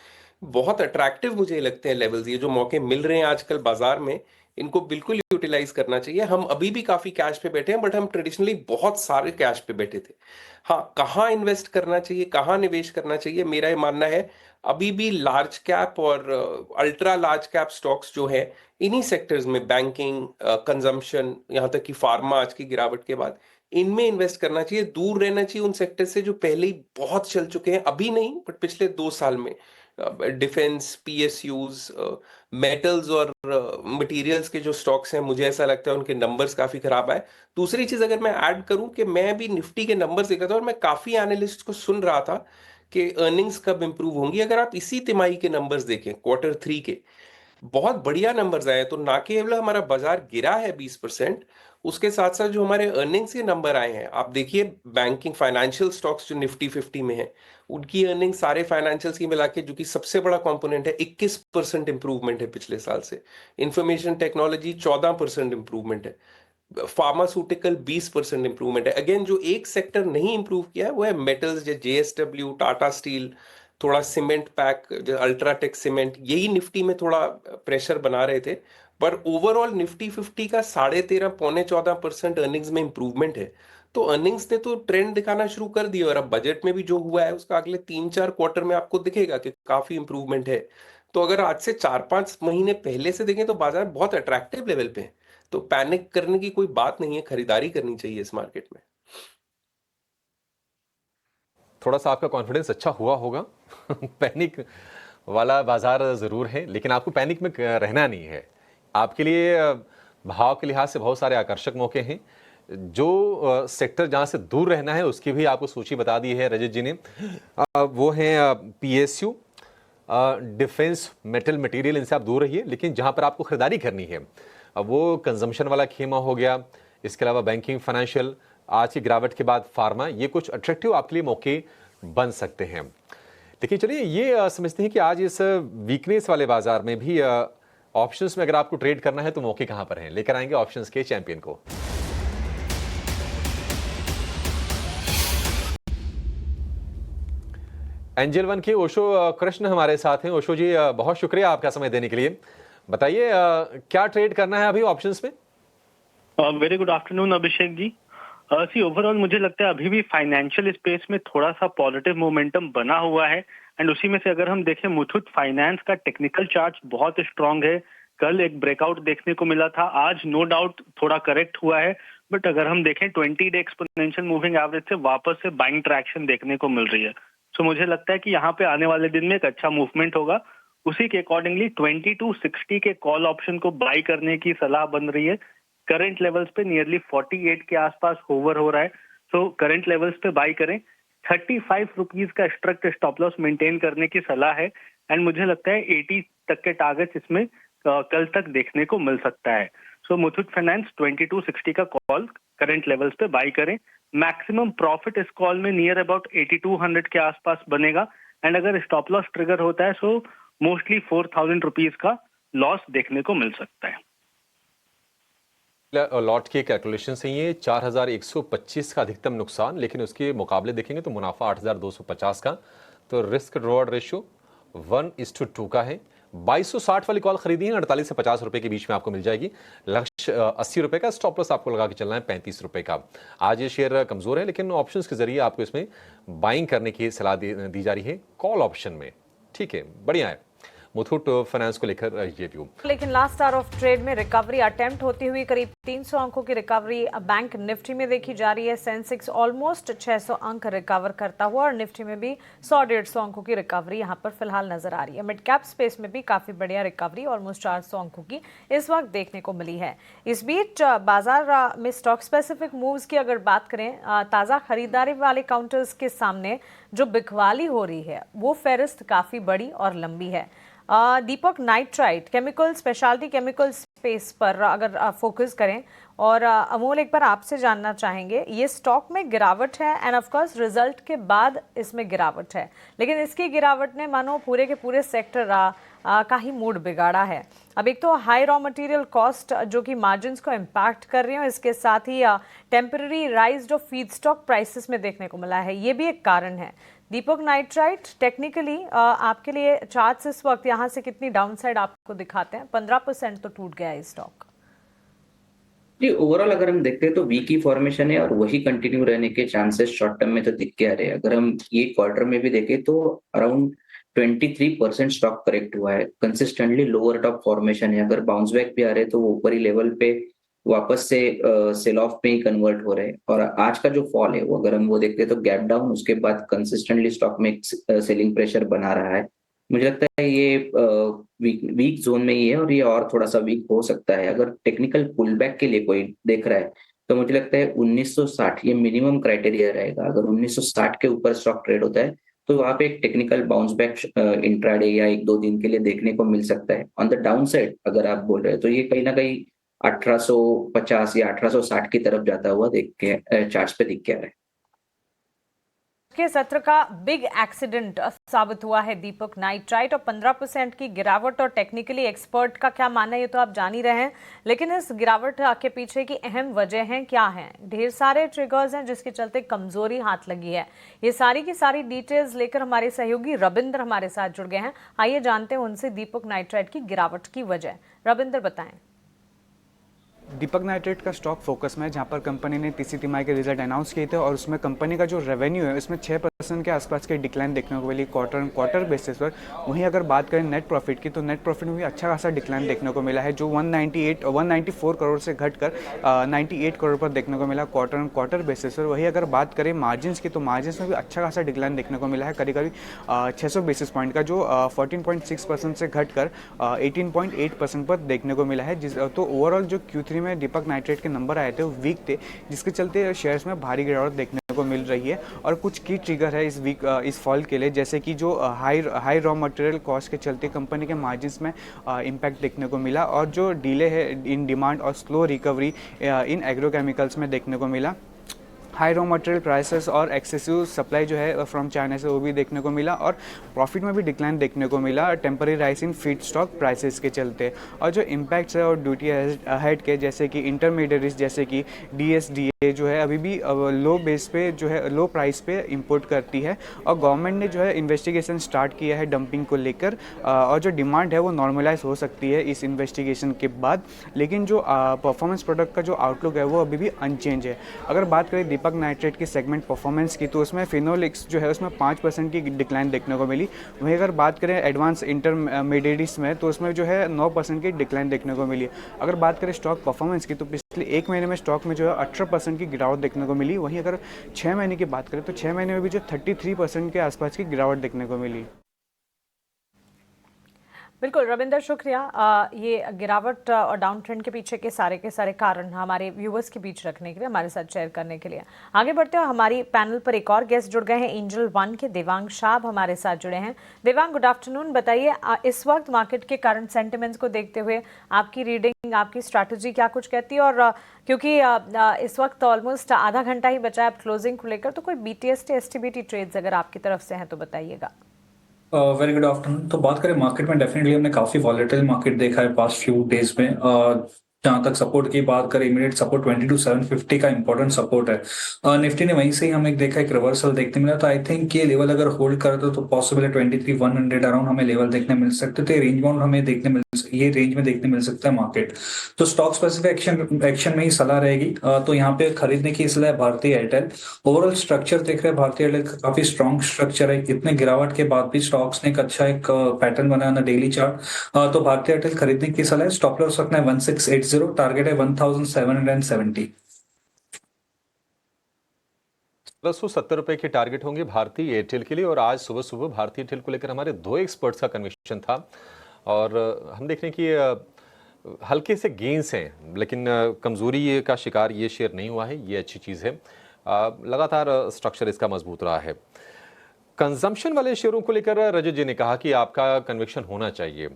बहुत अट्रैक्टिव मुझे लगते हैं लेवल्स, ये जो मौके मिल रहे हैं आजकल बाजार में, इनको बिल्कुल यूटिलाइज करना चाहिए। हम अभी भी काफी कैश पे बैठे हैं, बट हम ट्रेडिशनली बहुत सारे कैश पे बैठे थे। हाँ, कहाँ इन्वेस्ट करना चाहिए, कहाँ निवेश करना चाहिए, मेरा ये मानना है अभी भी लार्ज कैप और अल्ट्रा लार्ज कैप स्टॉक्स जो है, इन्हीं सेक्टर्स में, बैंकिंग, कंजम्पशन, यहाँ तक कि फार्मा आज की गिरावट के बाद, इनमें इन्वेस्ट करना चाहिए। दूर रहना चाहिए उन सेक्टर से जो पहले ही बहुत चल चुके हैं, अभी नहीं बट पिछले 2 साल में। डिफेंस, पीएसयूज, मेटल्स और मटेरियल्स के जो स्टॉक्स हैं, मुझे ऐसा लगता है उनके नंबर्स काफी खराब आए। दूसरी चीज अगर मैं ऐड करूं कि मैं भी निफ्टी के नंबर्स देखा था और मैं काफी एनालिस्ट को सुन रहा था कि अर्निंग्स कब इंप्रूव होंगी। अगर आप इसी तिमाही के नंबर्स देखें, Q3 के बहुत बढ़िया नंबर्स आए हैं। तो ना केवल हमारा बाजार गिरा है 20%, उसके साथ साथ जो हमारे अर्निंग्स के नंबर आए हैं, आप देखिए बैंकिंग फाइनेंशियल स्टॉक्स जो निफ्टी 50 में है, उनकी अर्निंग सारे फाइनेंशियल्स की मिला के, जो कि सबसे बड़ा कंपोनेंट है, 21% इंप्रूवमेंट है पिछले साल से। इंफॉर्मेशन टेक्नोलॉजी 14% इंप्रूवमेंट है। फार्मास्यूटिकल 20% इंप्रूवमेंट है। अगेन, जो एक सेक्टर नहीं इंप्रूव किया है वो है मेटल्स, जैसे जेएसडब्ल्यू, टाटा स्टील, थोड़ा सीमेंट पैक, अल्ट्राटेक सीमेंट, यही निफ्टी में थोड़ा प्रेशर बना रहे थे। पर ओवरऑल निफ्टी 50 का 13.5 पौने 14% अर्निंग्स में इंप्रूवमेंट है। तो अर्निंग्स ने तो ट्रेंड दिखाना शुरू कर दिया, और अब बजट में भी जो हुआ है उसका अगले 3-4 क्वार्टर में आपको दिखेगा कि काफी इंप्रूवमेंट है। तो अगर आज से 4-5 महीने पहले से देखें तो बाजार बहुत अट्रैक्टिव लेवल पे है। तो पैनिक करने की कोई बात नहीं है, खरीदारी करनी चाहिए इस मार्केट में। थोड़ा सा आपका कॉन्फिडेंस अच्छा हुआ होगा पैनिक वाला बाजार ज़रूर है, लेकिन आपको पैनिक में रहना नहीं है। आपके लिए भाव के लिहाज से बहुत सारे आकर्षक मौके हैं। जो सेक्टर जहां से दूर रहना है उसकी भी आपको सूची बता दी है रजत जी ने। वो हैं पीएसयू, डिफेंस, मेटल मटेरियल, इनसे आप दूर रहिए। लेकिन जहां पर आपको खरीदारी करनी है वो कंजम्पशन वाला खेमा हो गया, इसके अलावा बैंकिंग, फाइनेंशियल, आज की गिरावट के बाद फार्मा, ये कुछ अट्रैक्टिव आपके लिए मौके बन सकते हैं। देखिए चलिए ये समझते हैं कि आज इस वीकनेस वाले बाजार में भी ऑप्शंस में अगर आपको ट्रेड करना है तो मौके कहां पर हैं। लेकर आएंगे ऑप्शंस के चैंपियन को। एंजल वन के ओशो कृष्ण हमारे साथ हैं। ओशो जी बहुत शुक्रिया आपका समय देने के लिए। बताइए क्या ट्रेड करना है अभी ऑप्शंस में? Very good afternoon Abhishek ji. सी ओवरऑल मुझे लगता है अभी भी फाइनेंशियल स्पेस में थोड़ा सा पॉजिटिव मोमेंटम बना हुआ है, एंड उसी में से अगर हम देखें मुथूट फाइनेंस का टेक्निकल चार्ट बहुत स्ट्रांग है। कल एक ब्रेकआउट देखने को मिला था, आज नो डाउट थोड़ा करेक्ट हुआ है, बट अगर हम देखें 20 डे एक्सपोनेंशियल मूविंग एवरेज से वापस से बाइंग ट्रैक्शन देखने को मिल रही है। सो मुझे लगता है कि यहाँ पे आने वाले दिन में एक अच्छा मूवमेंट होगा। उसी के अकॉर्डिंगली 2260 के कॉल ऑप्शन को बाई करने की सलाह बन रही है। करंट लेवल्स पे नियरली 48 के आसपास होवर हो रहा है, सो करंट लेवल्स पे बाई करें। 35 रुपीज का स्ट्रक्ट स्टॉप लॉस मेंटेन करने की सलाह है, एंड मुझे लगता है 80 तक के टारगेट्स इसमें कल तक देखने को मिल सकता है। सो मुथूट फाइनेंस 2260 का कॉल करंट लेवल्स पे बाई करें। मैक्सिमम प्रॉफिट इस कॉल में नियर अबाउट 8200 के आसपास बनेगा, एंड अगर स्टॉप लॉस ट्रिगर होता है सो मोस्टली 4000 रुपीज का लॉस देखने को मिल सकता है। लॉट के कैलकुलेशन से ये 4125 का अधिकतम नुकसान, लेकिन उसके मुकाबले देखेंगे तो मुनाफा 8250 का। तो रिस्क रिवॉर्ड रेशियो 1:2 का है। 2260 वाली कॉल खरीदी है, 48 से 50 रुपए के बीच में आपको मिल जाएगी। लक्ष्य 80 रुपए का, स्टॉप लॉस आपको लगा के चलना है 35 रुपए का। आज ये शेयर कमजोर है, लेकिन ऑप्शंस के जरिए आपको इसमें बाइंग करने की सलाह दी जा रही है कॉल ऑप्शन में। ठीक है, बढ़िया है मुथूट फाइनेंस को लेकर ये व्यू। लेकिन लास्ट आवर ऑफ ट्रेड में रिकवरी अटेम्प्ट होती हुई करीब 300 अंकों की रिकवरी बैंक निफ्टी में देखी जा रही है। सेंसेक्स ऑलमोस्ट 600 अंक रिकवर करता हुआ और निफ्टी में भी 100-150 अंकों की रिकवरी यहां पर फिलहाल नजर आ रही है। मिड कैप स्पेस में भी काफी बढ़िया रिकवरी ऑलमोस्ट 400 अंकों की इस वक्त देखने को मिली है। इस बीच बाजार में स्टॉक स्पेसिफिक मूव्स की अगर बात करें, ताजा खरीदारी वाले काउंटर्स के सामने जो बिकवाली हो रही है वो फहरिस्त काफी बड़ी और लंबी है। Deepak nitrite chemical, specialty chemical space पर अगर फोकस करें, और अमोल एक बार आपसे जानना चाहेंगे, ये स्टॉक में गिरावट है एंड ऑफ कोर्स रिजल्ट के बाद इसमें गिरावट है, लेकिन इसकी गिरावट ने मानो पूरे के पूरे सेक्टर का ही मूड बिगाड़ा है। अब एक तो हाई रॉ मटेरियल कॉस्ट जो कि मार्जिन्स को इम्पैक्ट कर रही है, इसके साथ ही temporary rise of feedstock prices में देखने को मिला है, ये भी एक कारण है। दीपक नाइट्राइट टेक्निकली आपके लिए चार्ट्स इस वक्त यहाँ से कितनी डाउनसाइड आपको दिखाते हैं? 15% तो टूट गया है स्टॉक। जी ओवरऑल अगर हम देखते हैं तो वीक ही फॉर्मेशन है और वही कंटिन्यू रहने के चांसेस शॉर्ट टर्म में तो दिख के आ रहे हैं। अगर हम ये क्वार्टर में भी देखें तो अराउंड 23% स्टॉक करेक्ट हुआ है, कंसिस्टेंटली लोअर टॉप फॉर्मेशन है। अगर बाउंस बैक भी आ रहे हैं तो वो ऊपरी लेवल पे वापस से सेल ऑफ में ही कन्वर्ट हो रहे हैं। और आज का जो फॉल है वो अगर हम वो देखते हैं तो गैप डाउन, उसके बाद कंसिस्टेंटली स्टॉक में सेलिंग प्रेशर बना रहा है। मुझे लगता है ये वीक जोन में ही है और ये और थोड़ा सा वीक हो सकता है। अगर टेक्निकल पुल बैक के लिए कोई देख रहा है तो मुझे लगता है 1960 ये मिनिमम क्राइटेरिया रहेगा। अगर 1960 के ऊपर स्टॉक ट्रेड होता है तो वहां पे एक टेक्निकल बाउंस बैक इंट्राडे या 1-2 दिन के लिए देखने को मिल सकता है। ऑन द डाउन साइड अगर आप बोल रहे हैं तो ये कहीं ना कहीं 1850 या 1860 की तरफ जाता हुआ देख के चार्ट्स पे दिख के आ रहा है। के सत्र का बिग एक्सीडेंट साबित हुआ है दीपक नाइट्राइट, और 15% की गिरावट, और टेक्निकली एक्सपर्ट का क्या मानना है ये तो आप जान ही रहे हैं, लेकिन इस गिरावट के पीछे की अहम वजह है क्या है? ढेर सारे ट्रिगर्स हैं जिसके चलते कमजोरी हाथ लगी है। ये सारी की सारी डिटेल्स लेकर हमारे सहयोगी रविंद्र हमारे साथ जुड़ गए हैं। आइए जानते हैं उनसे दीपक नाइट्राइट की गिरावट की वजह। रविंद्र बताएं। दीपक नाइट्रेट का स्टॉक फोकस में है, जहाँ पर कंपनी ने तीसरी तिमाही के रिजल्ट अनाउंस किए थे और उसमें कंपनी का जो रेवेन्यू है उसमें 6% के आसपास की डिक्लाइन देखने को मिली क्वार्टर बेसिस पर। वहीं अगर बात करें नेट प्रॉफिट की, तो नेट प्रॉफिट में भी अच्छा खासा डिक्लाइन देखने को मिला है, जो 194 करोड़ से घटकर 98 करोड़ पर देखने को मिला क्वार्टर बेसिस पर। वहीं अगर बात करें मार्जिन्स की, तो मार्जिन्स में भी अच्छा खासा डिक्लाइन देखने को मिला है, करीब 600 बेसिस पॉइंट का, जो 14.6% से घटकर 18.8% पर देखने को मिला है। तो ओवरऑल जो Q3 में दीपक नाइट्रेट के नंबर आए थे वो वीक थे, जिसके चलते शेयर्स में भारी गिरावट देखने को मिल रही है। और कुछ की ट्रिगर है इस फॉल के लिए, जैसे कि जो हाई रॉ मटेरियल कॉस्ट के चलते कंपनी के मार्जिन्स में इम्पैक्ट देखने को मिला, और जो डिले है इन डिमांड और स्लो रिकवरी इन एग्रोकेमिकल्स में देखने को मिला। हाई रॉ मटेरियल प्राइसेस और एक्सेसिव सप्लाई जो है फ्रॉम चाइना से वो भी देखने को मिला, और प्रॉफिट में भी डिक्लाइन देखने को मिला, temporary rise in feed stock prices के चलते। और जो इम्पैक्ट्स है और ड्यूटी हेड के, जैसे कि इंटरमीडिएट्स जैसे कि DSDA जो है अभी भी लो बेस पे जो है लो प्राइस पे इंपोर्ट करती है, और गवर्नमेंट ने जो है इन्वेस्टिगेशन स्टार्ट किया है डंपिंग को लेकर, और जो डिमांड है वो नॉर्मलाइज हो सकती है इस इन्वेस्टिगेशन के बाद। लेकिन जो परफॉर्मेंस प्रोडक्ट का जो आउटलुक है वो अभी भी अनचेंज है। अगर बात करें दीपक नाइट्रेट की सेगमेंट परफॉर्मेंस की, तो उसमें फिनोलिक्स जो है उसमें 5% की डिक्लाइन देखने को मिली। वहीं अगर बात करें एडवांस इंटरमीडिएट्स में, तो उसमें जो है 9% की डिक्लाइन देखने को मिली। अगर बात करें स्टॉक परफॉर्मेंस की, तो पिछले एक महीने में स्टॉक में जो है 18% की गिरावट देखने को मिली। वहीं अगर 6 महीने की बात करें, तो 6 महीने में भी जो 33% के आसपास की गिरावट देखने को मिली। बिल्कुल रविंदर, शुक्रिया। ये गिरावट और डाउन ट्रेंड के पीछे के सारे कारण हमारे व्यूवर्स के बीच रखने के लिए, हमारे साथ शेयर करने के लिए। आगे बढ़ते हुए हमारी पैनल पर एक और गेस्ट जुड़ गए हैं, एंजल वन के देवांग शाह हमारे साथ जुड़े हैं। Devang, good afternoon. बताइए इस वक्त मार्केट के करंट सेंटिमेंट्स को देखते हुए आपकी रीडिंग, आपकी स्ट्रैटेजी क्या कुछ कहती है? और क्योंकि इस वक्त ऑलमोस्ट आधा घंटा ही बचा है अब क्लोजिंग को लेकर, तो कोई BTST STBT ट्रेड्स अगर आपकी तरफ से हैं तो बताइएगा। Very good afternoon. तो बात करें मार्केट में, डेफिनेटली हमने काफी वॉलेटाइल मार्केट देखा है पास्ट फ्यू डेज में। जहां तक सपोर्ट की बात करें, इमीडिएट सपोर्ट 22,750 का इंपॉर्टेंट सपोर्ट है। निफ्टी ने वहीं से ही हमें देखा एक रिवर्सल देखने मिला, तो आई थिंक ये लेवल अगर होल्ड कर दो तो पॉसिबल है 23,100 अराउंड हमें लेवल देखने मिल सकते थे। रेंज बाउंड हमें ये रेंज में देखने मिल सकता है मार्केट। तो स्टॉक स्पेसिफिक एक्शन में ही सलाह रहेगी। तो यहाँ पे खरीदने की सलाह है भारतीय एयरटेल। ओवरऑल स्ट्रक्चर देख रहे हैं भारतीय एयरटेल का काफी स्ट्रॉन्ग स्ट्रक्चर है, इतने गिरावट के बाद भी स्टॉक्स ने एक अच्छा एक पैटर्न बनाया ना डेली चार्ट। तो भारतीय एयरटेल खरीदने की सलाह है। स्टॉप लॉस रखना है 1680, टारगेट है 1770। 170 के टारगेट होंगे भारतीय एयरटेल के लिए। और आज सुबह सुबह भारतीय एयरटेल को लेकर हमारे 2 एक्सपर्ट्स का कन्वेंशन था, और हम देख रहे हैं कि हल्के से गेंस हैं, लेकिन कमजोरी का शिकार ये शेयर नहीं हुआ है, ये अच्छी चीज़ है। लगातार स्ट्रक्चर इसका मजबूत रहा है। कंजम्पशन वाले शेयरों को लेकर रजत जी ने कहा कि आपका कन्विक्शन होना चाहिए।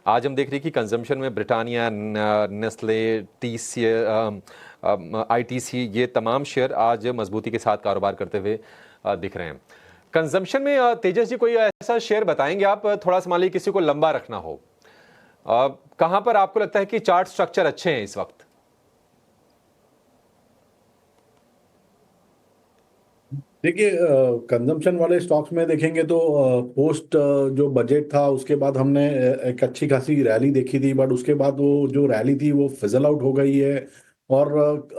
आज हम देख रहे हैं कि कंजम्पशन में ब्रिटानिया, नेस्ले, ITC, ये तमाम शेयर आज मजबूती के साथ कारोबार करते हुए दिख रहे हैं। कंजम्पशन में तेजस जी कोई ऐसा शेयर बताएंगे आप, थोड़ा सा मान लीजिए किसी को लंबा रखना हो, कहां पर आपको लगता है कि चार्ट स्ट्रक्चर अच्छे हैं इस वक्त? देखिए, कंजम्पशन वाले स्टॉक्स में देखेंगे तो पोस्ट जो बजट था उसके बाद हमने एक अच्छी खासी रैली देखी थी, बट उसके बाद वो जो रैली थी वो फिजल आउट हो गई है। और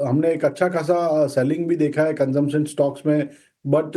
हमने एक अच्छा खासा सेलिंग भी देखा है कंजम्पशन स्टॉक्स में। बट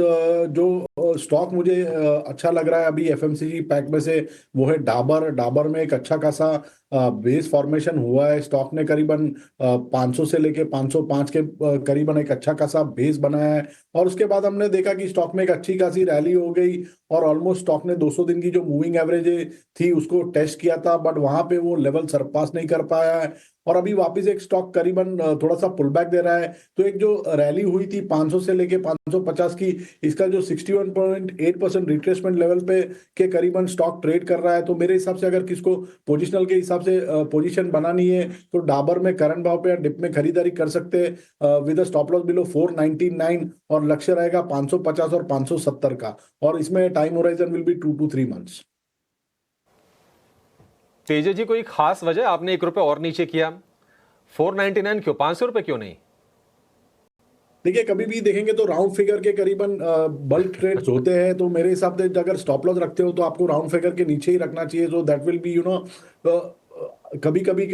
जो स्टॉक मुझे अच्छा लग रहा है अभी FMCG पैक में से, वो है डाबर में एक अच्छा खासा बेस फॉर्मेशन हुआ है। स्टॉक ने करीबन 500 से लेके 505 के करीबन एक अच्छा खासा बेस बनाया है। और उसके बाद हमने देखा कि स्टॉक में एक अच्छी खासी रैली हो गई, और ऑलमोस्ट स्टॉक ने 200 दिन की जो मूविंग एवरेज थी उसको टेस्ट किया था, बट वहां पे वो लेवल सरपास नहीं कर पाया है। और अभी वापस एक स्टॉक करीबन थोड़ा सा पुल बैक दे रहा है। तो एक जो रैली हुई थी 500 से लेके 550 की, इसका जो 61.8% रिट्रेसमेंट लेवल पे के करीबन स्टॉक ट्रेड कर रहा है। तो मेरे हिसाब से अगर किसको पोजिशनल के हिसाब से पोजीशन बनानी है तो डाबर में करंट भाव पे या डिप में खरीदारी कर सकते हैं विद स्टॉप लॉस बिलो 499, और लक्ष्य रहेगा 550 और 570 का, और इसमें time horizon will be 2 to 3 months। तेजस जी, कोई खास वजह आपने ₹1 और नीचे किया? 499 क्यों, ₹500 क्यों नहीं? देखिए, कभी भी देखेंगे तो राउंड फिगर के करीबन बल्क ट्रेड्स होते हैं, तो मेरे हिसाब से अगर स्टॉप लॉस रखते हो तो आपको राउंड फिगर के नीचे ही रखना चाहिए। सो दैट विल बी कभी कभी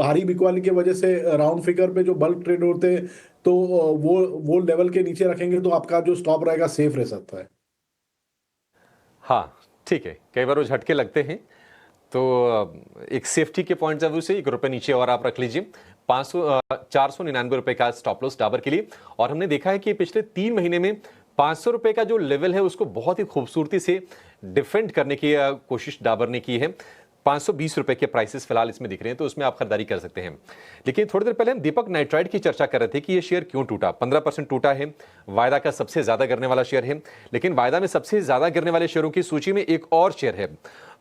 भारी बिकवाली की वजह से राउंड फिगर पे जो बल्क ट्रेड होते हैं तो वो लेवल के नीचे रखेंगे तो आपका जो स्टॉप रहेगा सेफ रह सकता है। हाँ, ठीक है, कई बार वो झटके लगते हैं, तो एक सेफ्टी के पॉइंट ऑफ व्यू से 1 रुपये नीचे और आप रख लीजिए। 499 रुपए का स्टॉप लॉस डाबर के लिए। और हमने देखा है कि पिछले 3 महीने में 500 रुपए का जो लेवल है उसको बहुत ही खूबसूरती से डिफेंड करने की कोशिश डाबर ने की है। 520 रुपए के प्राइसेस फिलहाल इसमें दिख रहे हैं, तो उसमें आप खरीदारी कर सकते हैं। लेकिन थोड़ी देर पहले हम दीपक नाइट्राइट की चर्चा कर रहे थे कि ये शेयर क्यों टूटा। 15% टूटा है, वायदा का सबसे ज्यादा गिरने वाला शेयर है। लेकिन वायदा में सबसे ज्यादा गिरने वाले शेयरों की सूची में एक और शेयर है,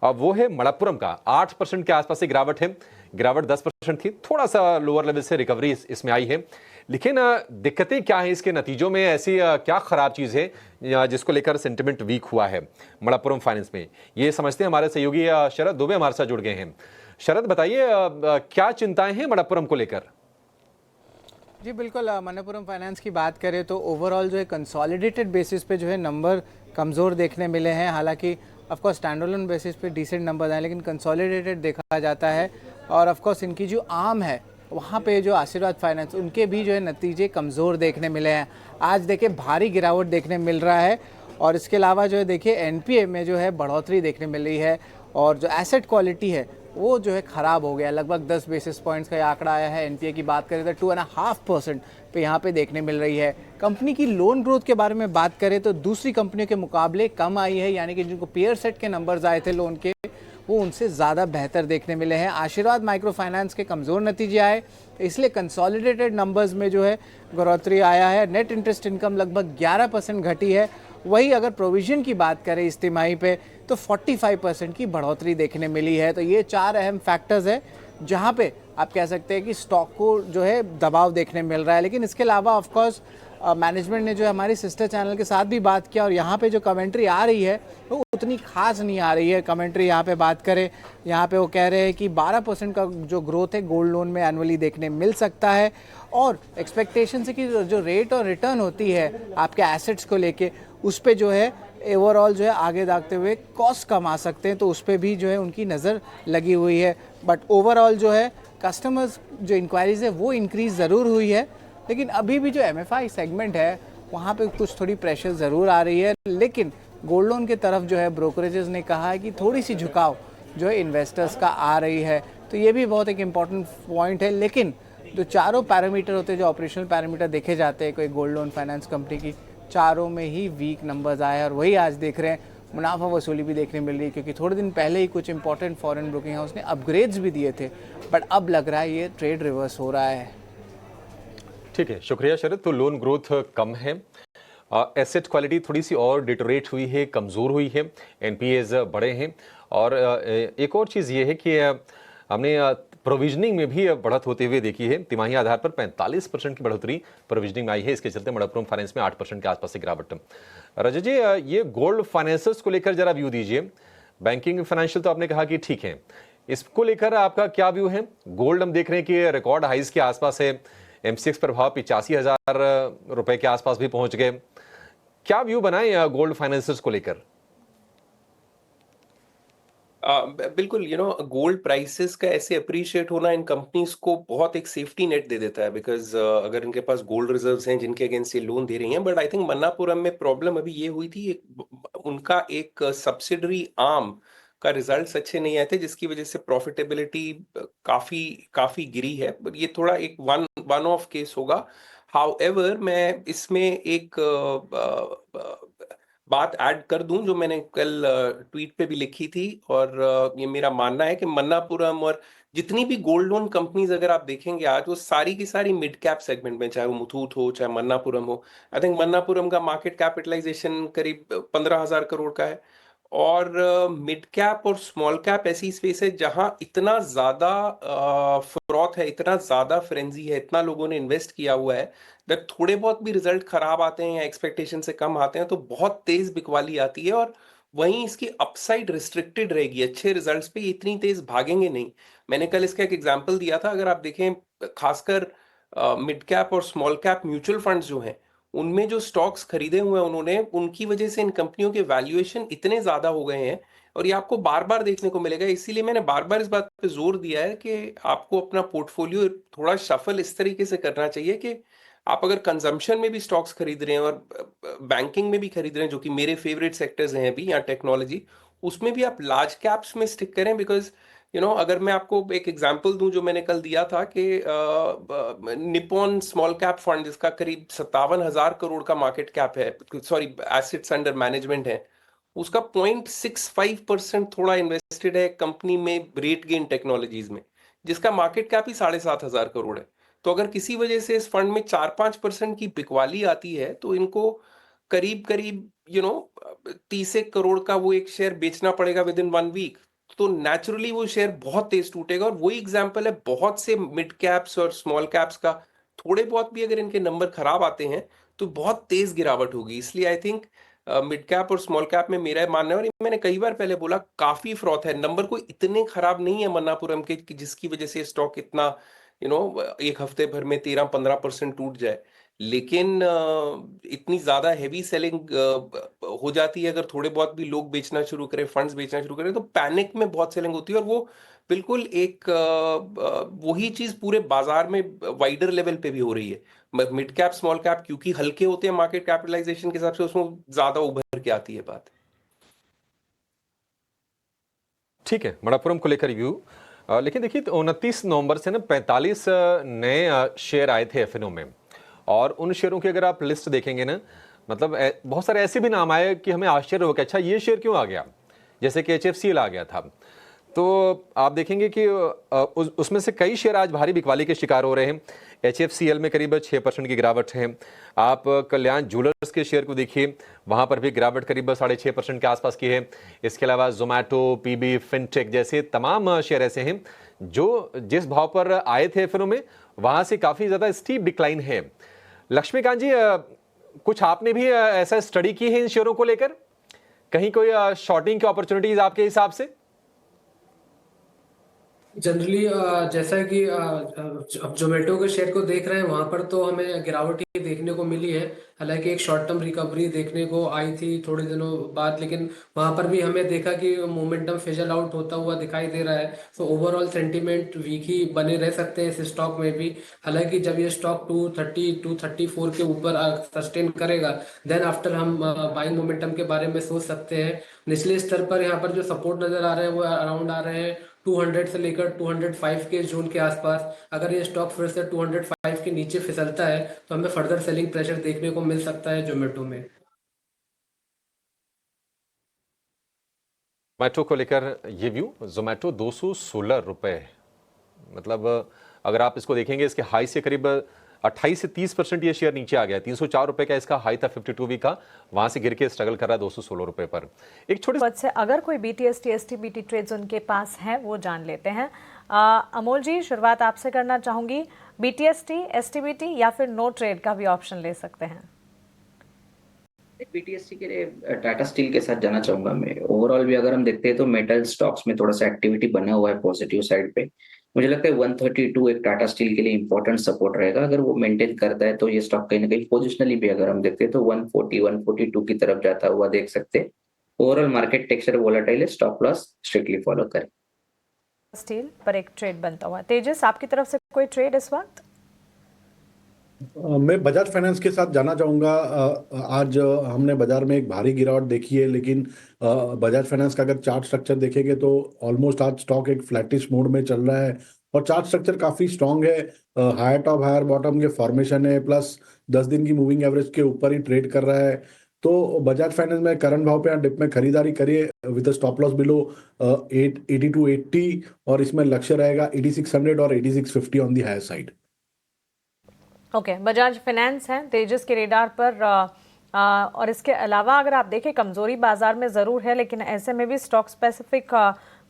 अब वो है मणप्पुरम का। 8% के आसपास से गिरावट है, गिरावट 10% थी, थोड़ा सा लोअर लेवल से रिकवरी इसमें आई है। लेकिन दिक्कतें क्या है, इसके नतीजों में ऐसी क्या खराब चीज है जिसको लेकर सेंटिमेंट वीक हुआ है मणप्पुरम फाइनेंस में, ये समझते हैं हमारे सहयोगी शरद दुबे हमारे साथ जुड़ गए हैं। शरद बताइए, क्या चिंताएं हैं मणप्पुरम को लेकर? जी बिल्कुल, मणप्पुरम फाइनेंस की बात करें तो ओवरऑल जो है कंसोलिडेटेड बेसिस पे जो है नंबर कमज़ोर देखने मिले हैं। हालांकि ऑफ कोर्स स्टैंडअलोन बेसिस पे डिसेंट नंबर आए, लेकिन कंसोलिडेटेड देखा जाता है। और ऑफ कोर्स इनकी जो आर्म है वहाँ पे जो आशीर्वाद फाइनेंस, उनके भी जो है नतीजे कमज़ोर देखने मिले हैं। आज देखिए भारी गिरावट देखने मिल रहा है। और इसके अलावा जो है देखिए एनपीए में जो है बढ़ोतरी देखने मिल रही है। और जो एसेट क्वालिटी है वो जो है ख़राब हो गया, लगभग 10 बेसिस पॉइंट्स का ये आंकड़ा आया है। एनपीए की बात करें तो 2.5% पे यहाँ पे देखने मिल रही है। कंपनी की लोन ग्रोथ के बारे में बात करें तो दूसरी कंपनियों के मुकाबले कम आई है, यानी कि जिनको पेयर सेट के नंबर्स आए थे लोन के, वो उनसे ज़्यादा बेहतर देखने मिले हैं। आशीर्वाद माइक्रो फाइनेंस के कमज़ोर नतीजे आए, इसलिए कंसोलिडेटेड नंबर्स में जो है बढ़ोतरी आया है। नेट इंटरेस्ट इनकम लगभग 11% घटी है। वही अगर प्रोविजन की बात करें इस तिमाही पे तो 45% की बढ़ोतरी देखने मिली है। तो ये 4 अहम फैक्टर्स है जहाँ पे आप कह सकते हैं कि स्टॉक को जो है दबाव देखने मिल रहा है। लेकिन इसके अलावा ऑफ कोर्स मैनेजमेंट ने जो है हमारी सिस्टर चैनल के साथ भी बात किया, और यहाँ पे जो कमेंट्री आ रही है वो उतनी खास नहीं आ रही है। कमेंट्री यहाँ पे बात करें, यहाँ पे वो कह रहे हैं कि 12% का जो ग्रोथ है गोल्ड लोन में एनुअली देखने मिल सकता है। और एक्सपेक्टेशन से कि जो रेट और रिटर्न होती है आपके एसेट्स को लेके, उस पर जो है ओवरऑल जो है आगे दागते हुए कॉस्ट कम आ सकते हैं, तो उस पर भी जो है उनकी नज़र लगी हुई है। बट ओवरऑल जो है कस्टमर्स जो इंक्वायरीज है वो इंक्रीज़ ज़रूर हुई है। लेकिन अभी भी जो एमएफआई सेगमेंट है वहाँ पे कुछ थोड़ी प्रेशर ज़रूर आ रही है। लेकिन गोल्ड लोन की तरफ जो है ब्रोकरेजेस ने कहा है कि थोड़ी सी झुकाव जो है इन्वेस्टर्स का आ रही है, तो ये भी बहुत एक इम्पॉर्टेंट पॉइंट है। लेकिन जो चारों पैरामीटर होते हैं, जो ऑपरेशनल पैरामीटर देखे जाते हैं कोई गोल्ड लोन फाइनेंस कंपनी की, चारों में ही वीक नंबर्स आए हैं। और वही आज देख रहे हैं, मुनाफा वसूली भी देखने मिल रही है, क्योंकि थोड़े दिन पहले ही कुछ इंपॉर्टेंट फॉरेन ब्रोकिंग हाउस ने अपग्रेड्स भी दिए थे, बट अब लग रहा है ये ट्रेड रिवर्स हो रहा है। ठीक है, शुक्रिया शरद। तो लोन ग्रोथ कम है, एसेट क्वालिटी थोड़ी सी और डिटोरेट हुई है, कमज़ोर हुई है, एनपीएज बढ़े हैं। और एक और चीज़ ये है कि हमने प्रोविजनिंग में भी बढ़त होते हुए देखी है। तिमाही आधार पर 45% की बढ़ोतरी प्रोविजनिंग में आई है। इसके चलते मणप्पुरम फाइनेंस में 8% के आसपास से गिरावट। रजत जी, ये गोल्ड फाइनेंसर्स को लेकर जरा व्यू दीजिए। बैंकिंग फाइनेंशियल तो आपने कहा कि ठीक है, इसको लेकर आपका क्या व्यू है? गोल्ड हम देख रहे हैं कि रिकॉर्ड हाइज के आसपास है, एमसीएक्स प्रभाव 85,000 रुपए के आसपास भी पहुंच गए। क्या व्यू बनाए गोल्ड फाइनेंसर्स को लेकर? बिल्कुल, गोल्ड प्राइसेस का ऐसे अप्रिशिएट होना इन कंपनीज को बहुत एक सेफ्टी नेट दे देता है। बिकॉज अगर इनके पास गोल्ड रिजर्व्स हैं जिनके अगेंस्ट ये लोन दे रही हैं, बट आई थिंक मन्नापुरम में प्रॉब्लम अभी ये हुई थी, उनका एक सब्सिडरी आर्म का रिजल्ट्स अच्छे नहीं आए थे, जिसकी वजह से प्रॉफिटेबिलिटी काफी काफी गिरी है। ये थोड़ा एक वन ऑफ केस होगा। हाउएवर मैं इसमें एक बात ऐड कर दूं जो मैंने कल ट्वीट पे भी लिखी थी, और ये मेरा मानना है कि मन्नापुरम और जितनी भी गोल्ड लोन कंपनीज अगर आप देखेंगे आज, वो सारी की सारी मिड कैप सेगमेंट में, चाहे वो मुथूट हो चाहे मन्नापुरम हो। आई थिंक मन्नापुरम का मार्केट कैपिटलाइजेशन करीब 15,000 करोड़ का है, और मिड कैप और स्मॉल कैप ऐसी स्पेस है जहां इतना ज्यादा फ्रॉथ है, इतना ज्यादा फ्रेंजी है, इतना लोगों ने इन्वेस्ट किया हुआ है, जब थोड़े बहुत भी रिजल्ट खराब आते हैं या एक्सपेक्टेशन से कम आते हैं तो बहुत तेज बिकवाली आती है, और वहीं इसकी अपसाइड रिस्ट्रिक्टेड रहेगी। अच्छे रिजल्ट्स पे ये इतनी तेज भागेंगे नहीं। मैंने कल इसका एक एग्जांपल दिया था। अगर आप देखें, खासकर मिड कैप और स्मॉल कैप म्यूचुअल फंड्स जो हैं, उनमें जो स्टॉक्स खरीदे हुए हैं उन्होंने, उनकी वजह से इन कंपनियों के वैल्यूएशन इतने ज्यादा हो गए हैं। और ये आपको बार बार देखने को मिलेगा। इसीलिए मैंने बार बार इस बात पे जोर दिया है कि आपको अपना पोर्टफोलियो थोड़ा शफल इस तरीके से करना चाहिए कि आप अगर कंजम्पशन में भी स्टॉक्स खरीद रहे हैं और बैंकिंग में भी खरीद रहे हैं, जो कि मेरे फेवरेट सेक्टर्स हैं अभी, या टेक्नोलॉजी, उसमें भी आप लार्ज कैप्स में स्टिक करें। बिकॉज अगर मैं आपको एक एग्जांपल दूं जो मैंने कल दिया था कि निप्पॉन स्मॉल कैप फंड, जिसका करीब 57,000 करोड़ का मार्केट कैप है, सॉरी एसेट्स अंडर मैनेजमेंट है, उसका 0.65% थोड़ा इन्वेस्टेड है कंपनी में रेट गेन टेक्नोलॉजीज में, जिसका मार्केट कैप ही 7,500 करोड़ है। तो अगर किसी वजह से इस फंड में 4-5% की बिकवाली आती है तो इनको करीब करीब 30 करोड़ का वो एक शेयर बेचना पड़ेगा विद इन 1 वीक। तो नेचुरली वो शेयर बहुत तेज टूटेगा। और वही एग्जांपल है बहुत से मिड कैप्स और स्मॉल कैप्स का, थोड़े बहुत भी अगर इनके नंबर खराब आते हैं तो बहुत तेज गिरावट होगी। इसलिए आई थिंक मिड कैप और स्मॉल कैप में मेरा मानना है, और ये मैंने कई बार पहले बोला, काफी फ्रॉथ है। नंबर कोई इतने खराब नहीं है मन्नापुरम के कि जिसकी वजह से स्टॉक इतना एक हफ्ते भर में 13-15% टूट जाए। लेकिन इतनी ज्यादा हैवी सेलिंग हो जाती है अगर थोड़े बहुत भी लोग बेचना शुरू करें, फंड्स बेचना शुरू करें, तो पैनिक में बहुत सेलिंग होती है। और वो बिल्कुल एक वही चीज पूरे बाजार में वाइडर लेवल पे भी हो रही है। मिड कैप स्मॉल कैप क्योंकि हल्के होते हैं मार्केट कैपिटलाइजेशन के हिसाब से, उसमें ज्यादा उभर के आती है बात। ठीक है, मणप्पुरम को लेकर व्यू। लेकिन देखिए 29 नवंबर से ना 45 नए शेयर आए थे एफएनओ में, और उन शेयरों की अगर आप लिस्ट देखेंगे ना, मतलब बहुत सारे ऐसे भी नाम आए कि हमें आश्चर्य हो गया, अच्छा ये शेयर क्यों आ गया, जैसे कि HFCL आ गया था। तो आप देखेंगे कि उसमें से कई शेयर आज भारी बिकवाली के शिकार हो रहे हैं। HFCL में करीब 6% की गिरावट है। आप कल्याण ज्वेलर्स के शेयर को देखिए, वहां पर भी गिरावट करीब 6.5% के आसपास की है। इसके अलावा जोमैटो, PB, फिनटेक जैसे तमाम शेयर ऐसे हैं जो जिस भाव पर आए थे एफएनओ में, वहां से काफी ज्यादा स्टीप डिक्लाइन है। लक्ष्मीकांत जी, कुछ आपने भी ऐसा स्टडी की है इन शेयरों को लेकर, कहीं कोई शॉर्टिंग की अपॉर्चुनिटीज आपके हिसाब से? जनरली जैसा कि अब जोमेटो के शेयर को देख रहे हैं, वहां पर तो हमें गिरावट ही देखने को मिली है। हालांकि एक शॉर्ट टर्म रिकवरी देखने को आई थी थोड़े दिनों बाद, लेकिन वहां पर भी हमें देखा कि मोमेंटम फिजल आउट होता हुआ दिखाई दे रहा है। तो ओवरऑल सेंटीमेंट वीक ही बने रह सकते हैं इस स्टॉक में भी। हालांकि जब ये स्टॉक 230-234 के ऊपर सस्टेन करेगा, देन आफ्टर हम बाइंग मोमेंटम के बारे में सोच सकते हैं। निचले स्तर पर यहाँ पर जो सपोर्ट नजर आ रहे हैं वो अराउंड आ रहे हैं 200 से लेकर 205 के जोन के आसपास। अगर ये स्टॉक फिर से 205 के नीचे फिसलता है तो हमें फर्दर सेलिंग प्रेशर देखने को मिल सकता है जोमेटो में। जोमैटो को लेकर ये व्यू। जोमैटो 216 रुपए, मतलब अगर आप इसको देखेंगे, इसके हाई से करीब 28 से 30% ये शेयर नीचे आ गया। 304 रुपए का इसका हाई था 52 वीक का, वहां से गिर के स्ट्रगल कर रहा है 216 रुपए पर। एक छोटे पद से अगर कोई BTST STBT ट्रेड्स उनके पास है वो जान लेते हैं। अमोल जी, शुरुआत आपसे करना चाहूंगी। BTST STBT या फिर नो ट्रेड का भी ऑप्शन ले सकते हैं? BTST के लिए टाटा स्टील के साथ जाना चाहूंगा मैं। ओवरऑल भी अगर हम देखते हैं तो मेटल स्टॉक्स में थोड़ा सा एक्टिविटी बना हुआ है पॉजिटिव साइड पे। मुझे लगता है 132 एक टाटा स्टील के लिए इंपॉर्टेंट सपोर्ट रहेगा। अगर वो मेंटेन करता है तो ये स्टॉक कहीं ना कहीं पोजिशनली भी अगर हम देखते हैं तो 140-142 की तरफ जाता हुआ देख सकते हैं। ओवरऑल मार्केट टेक्सचर वोलेटाइल है, स्टॉप लॉस स्ट्रिक्टली फॉलो करें। स्टील पर एक ट्रेड बनता हुआ। तेजस, आपकी तरफ से कोई ट्रेड इस वक्त? मैं बजाज फाइनेंस के साथ जाना चाहूँगा। आज हमने बाजार में एक भारी गिरावट देखी है, लेकिन बजाज फाइनेंस का अगर चार्ट स्ट्रक्चर देखेंगे तो ऑलमोस्ट आज स्टॉक एक फ्लैटिश मोड में चल रहा है, और चार्ट स्ट्रक्चर काफ़ी स्ट्रांग है। हायर टॉप हायर बॉटम के फॉर्मेशन है, प्लस 10 दिन की मूविंग एवरेज के ऊपर ही ट्रेड कर रहा है। तो बजाज फाइनेंस में करंट भाव पे डिप में खरीदारी करिए विद स्टॉप लॉस बिलो 8280, और इसमें लक्ष्य रहेगा 8600 और 8650 on the higher side. Okay, Bajaj Finance है तेजस के रेडार पर। और इसके अलावा अगर आप देखें, कमजोरी बाजार में जरूर है, लेकिन ऐसे में भी स्टॉक स्पेसिफिक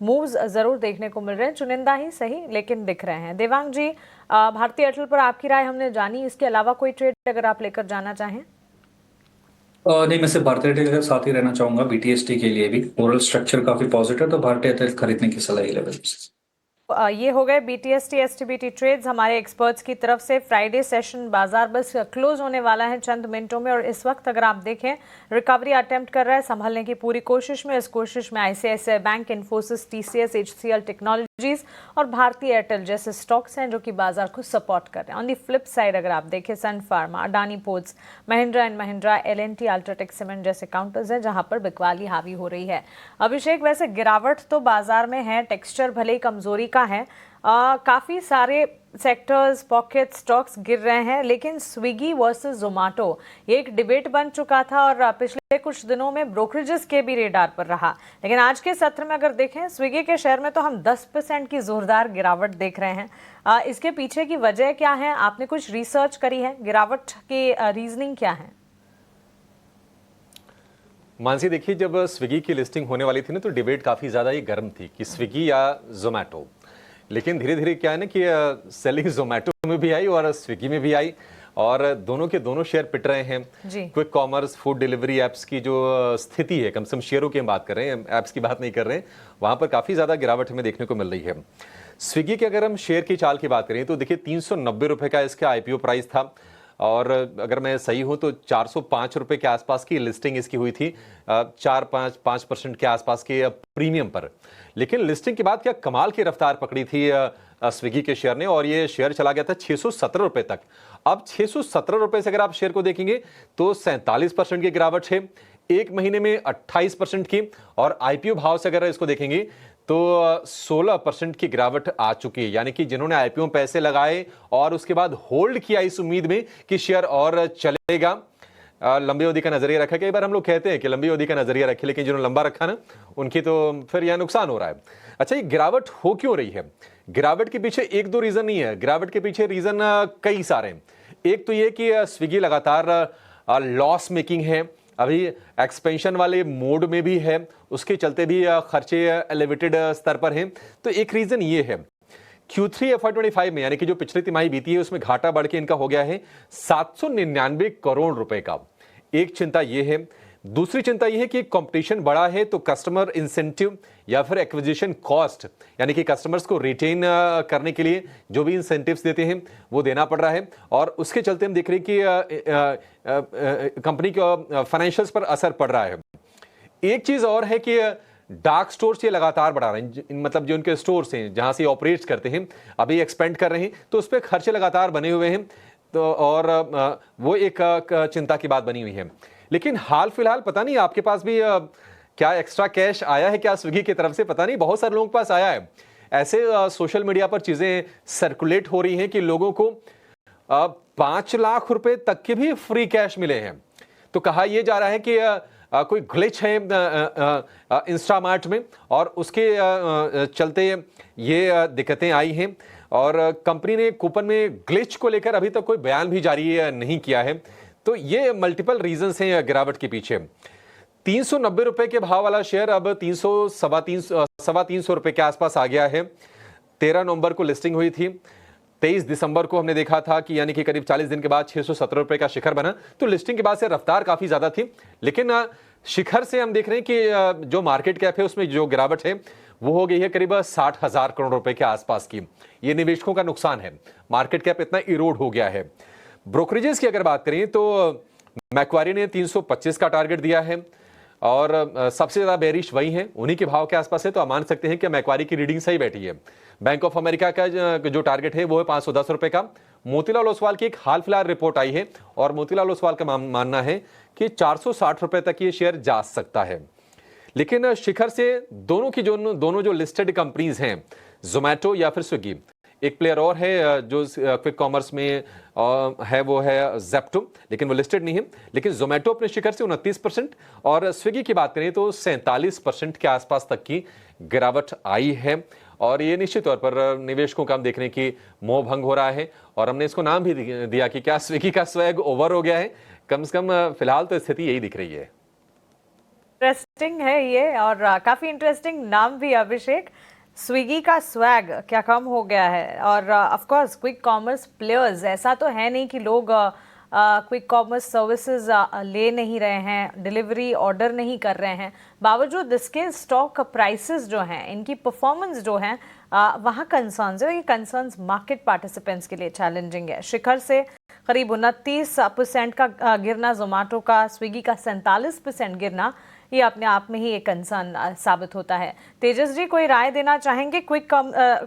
मूव्स जरूर देखने को मिल रहे हैं, चुनिंदा ही सही लेकिन दिख रहे हैं। देवांग जी, भारतीय एयरटेल पर आपकी राय हमने जानी, इसके अलावा कोई ट्रेड अगर आप लेकर जाना चाहें? नहीं, मैं सिर्फ भारतीय एयरटेल के साथ ही रहना चाहूंगा। BTST के लिए भी ओवरऑल स्ट्रक्चर काफी पॉजिटिव है, तो भारतीय एयरटेल खरीदने की सलाह ही लेवल। ये हो गए BTST STBT ट्रेड्स हमारे एक्सपर्ट्स की तरफ से। फ्राइडे सेशन बाजार बस क्लोज होने वाला है चंद मिनटों में और इस वक्त अगर आप देखें रिकवरी अटेम्प्ट कर रहा है संभलने की पूरी कोशिश में। इस कोशिश में ICICI bank, Infosys, TCS, HCL technologies और भारतीय एयरटेल जैसे स्टॉक्स हैं जो कि बाजार को सपोर्ट कर रहे हैं। ऑन दी फ्लिप साइड अगर आप देखें Sun Pharma, Adani ports, Mahindra and Mahindra, L&T, UltraTech cement जैसे काउंटर्स हैं जहां पर बिकवाली हावी हो रही है। अभिषेक, वैसे गिरावट तो बाजार में है, टेक्सचर भले ही कमजोरी का है, काफी सारे सेक्टर्स, पॉकेट स्टॉक्स गिर रहे हैं, लेकिन स्विगी वर्सेस जोमेटो ये एक डिबेट बन चुका था और पिछले कुछ दिनों में ब्रोकरेजेस के भी रेडार पर रहा। लेकिन आज के सत्र में अगर देखें स्विगी के शेयर में तो हम 10% की जोरदार गिरावट देख रहे हैं। इसके पीछे की वजह क्या है? आपने कुछ रिसर्च करी है? गिरावट की रीजनिंग क्या है? मानसी, देखिए, जब स्विगी की लिस्टिंग होने वाली थी ना तो डिबेट काफ़ी ज़्यादा ही गर्म थी कि स्विगी या जोमेटो। लेकिन धीरे धीरे क्या है ना कि सेलिंग जोमेटो में भी आई और स्विगी में भी आई और दोनों के दोनों शेयर पिट रहे हैं। Quick commerce, food delivery apps की जो स्थिति है, कम से कम शेयरों की हम बात कर रहे हैं, ऐप्स की बात नहीं कर रहे हैं, वहाँ पर काफ़ी ज़्यादा गिरावट हमें देखने को मिल रही है। स्विगी के अगर हम शेयर की चाल की बात करें तो देखिए 390 रुपये का इसका IPO प्राइस था और अगर मैं सही हूं तो 405 रुपए के आसपास की लिस्टिंग इसकी हुई थी, 4-5% के आसपास के प्रीमियम पर। लेकिन लिस्टिंग के बाद क्या कमाल की रफ्तार पकड़ी थी स्विगी के शेयर ने और ये शेयर चला गया था 617 रुपए तक। अब 617 रुपए से अगर आप शेयर को देखेंगे तो 47% की गिरावट है, एक महीने में 28% की, और IPO भाव से अगर इसको देखेंगे तो 16% की गिरावट आ चुकी है। यानी कि जिन्होंने IPO में पैसे लगाए और उसके बाद होल्ड किया इस उम्मीद में कि शेयर और चलेगा, लंबी अवधि का नजरिया रखा। कई बार हम लोग कहते हैं कि लंबी अवधि का नजरिया रखे, लेकिन जिन्होंने लंबा रखा ना उनकी तो फिर यह नुकसान हो रहा है। अच्छा, ये गिरावट हो क्यों रही है? गिरावट के पीछे एक दो रीजन नहीं है, गिरावट के पीछे रीजन कई सारे हैं। एक तो ये कि स्विगी लगातार लॉस मेकिंग है, अभी एक्सपेंशन वाले मोड में भी है, उसके चलते भी खर्चे एलिवेटेड स्तर पर हैं। तो एक रीजन ये है। Q3 FY25 में यानी कि जो पिछली तिमाही बीती है उसमें घाटा बढ़ के इनका हो गया है 799 करोड़ रुपए का। एक चिंता ये है। दूसरी चिंता यह है कि कंपटीशन बढ़ा है तो कस्टमर इंसेंटिव या फिर एक्विजिशन कॉस्ट, यानी कि कस्टमर्स को रिटेन करने के लिए जो भी इंसेंटिव्स देते हैं वो देना पड़ रहा है और उसके चलते हम देख रहे हैं कि कंपनी के फाइनेंशियल्स पर असर पड़ रहा है। एक चीज और है कि डार्क स्टोर्स ये लगातार बढ़ा रहे हैं, मतलब जो उनके स्टोर्स हैं जहां से ऑपरेट करते हैं अभी एक्सपेंड कर रहे हैं, तो उस पर खर्चे लगातार बने हुए हैं। तो और वो एक चिंता की बात बनी हुई है। लेकिन हाल फिलहाल पता नहीं आपके पास भी क्या एक्स्ट्रा कैश आया है क्या स्विगी की तरफ से? पता नहीं, बहुत सारे लोगों के पास आया है। ऐसे सोशल मीडिया पर चीजें सर्कुलेट हो रही हैं कि लोगों को 5 लाख रुपए तक के भी फ्री कैश मिले हैं। तो कहा यह जा रहा है कि कोई ग्लिच है इंस्टामार्ट में और उसके चलते ये दिक्कतें आई हैं और कंपनी ने कूपन में ग्लिच को लेकर अभी तक कोई बयान भी जारी नहीं किया है। तो ये मल्टीपल रीजंस हैं गिरावट के पीछे। 390 रुपए के भाव वाला शेयर अब 300-350 रुपए के आसपास आ गया है। 13 नवंबर को लिस्टिंग हुई थी, 23 दिसंबर को हमने देखा था कि यानी कि करीब 40 दिन के बाद 617 रुपए का शिखर बना। तो लिस्टिंग के बाद से रफ्तार काफी ज्यादा थी, लेकिन शिखर से हम देख रहे हैं कि जो मार्केट कैप है उसमें जो गिरावट है वो हो गई है करीब 60,000 करोड़ रुपए के आसपास की। ये निवेशकों का नुकसान है, मार्केट कैप इतना इरोड हो गया है। ब्रोकरेजेस की अगर बात करें तो मैक्वारी ने 325 का टारगेट दिया है और सबसे ज्यादा बेरिश वही है, उन्हीं के भाव के आसपास है। तो आप मान सकते हैं कि मैक्वारी की रीडिंग सही बैठी है। बैंक ऑफ अमेरिका का जो टारगेट है वो है 510 रुपए का। मोतीलाल ओसवाल की एक हाल फिलहाल रिपोर्ट आई है और मोतीलाल ओसवाल का मानना है कि 460 रुपए तक ये शेयर जा सकता है। लेकिन शिखर से दोनों जो लिस्टेड कंपनीज हैं, जोमेटो या फिर स्विगी, एक प्लेयर और है जो क्विक कॉमर्स में है, वो है ज़ेप्टो, लेकिन वो लिस्टेड नहीं है। लेकिन जोमेटो अपने शिखर से 29% और स्विगी की बात करें तो 47% के आसपास तक की गिरावट आई है। और ये निश्चित तौर पर निवेशकों का हम देख रहे हैं कि मोह भंग हो रहा है और हमने इसको नाम भी दिया कि क्या स्विगी का स्वैग ओवर हो गया है। कम से कम फिलहाल तो स्थिति यही दिख रही है। इंटरेस्टिंग है ये और काफी इंटरेस्टिंग नाम भी। अभिषेक, स्विगी का स्वैग क्या कम हो गया है? और of course quick commerce players, ऐसा तो है नहीं कि लोग क्विक कॉमर्स सर्विसेज ले नहीं रहे हैं, डिलीवरी ऑर्डर नहीं कर रहे हैं, बावजूद इसके स्टॉक प्राइसेस जो हैं, इनकी परफॉर्मेंस जो है वहाँ कंसर्न्स है। ये कंसर्न्स मार्केट पार्टिसिपेंट्स के लिए चैलेंजिंग है। शिखर से करीब 29% का गिरना, जोमेटो का, स्विगी का 47% गिरना, ये अपने आप में ही एक कंसर्न साबित होता है। तेजस जी, कोई राय देना चाहेंगे? क्विक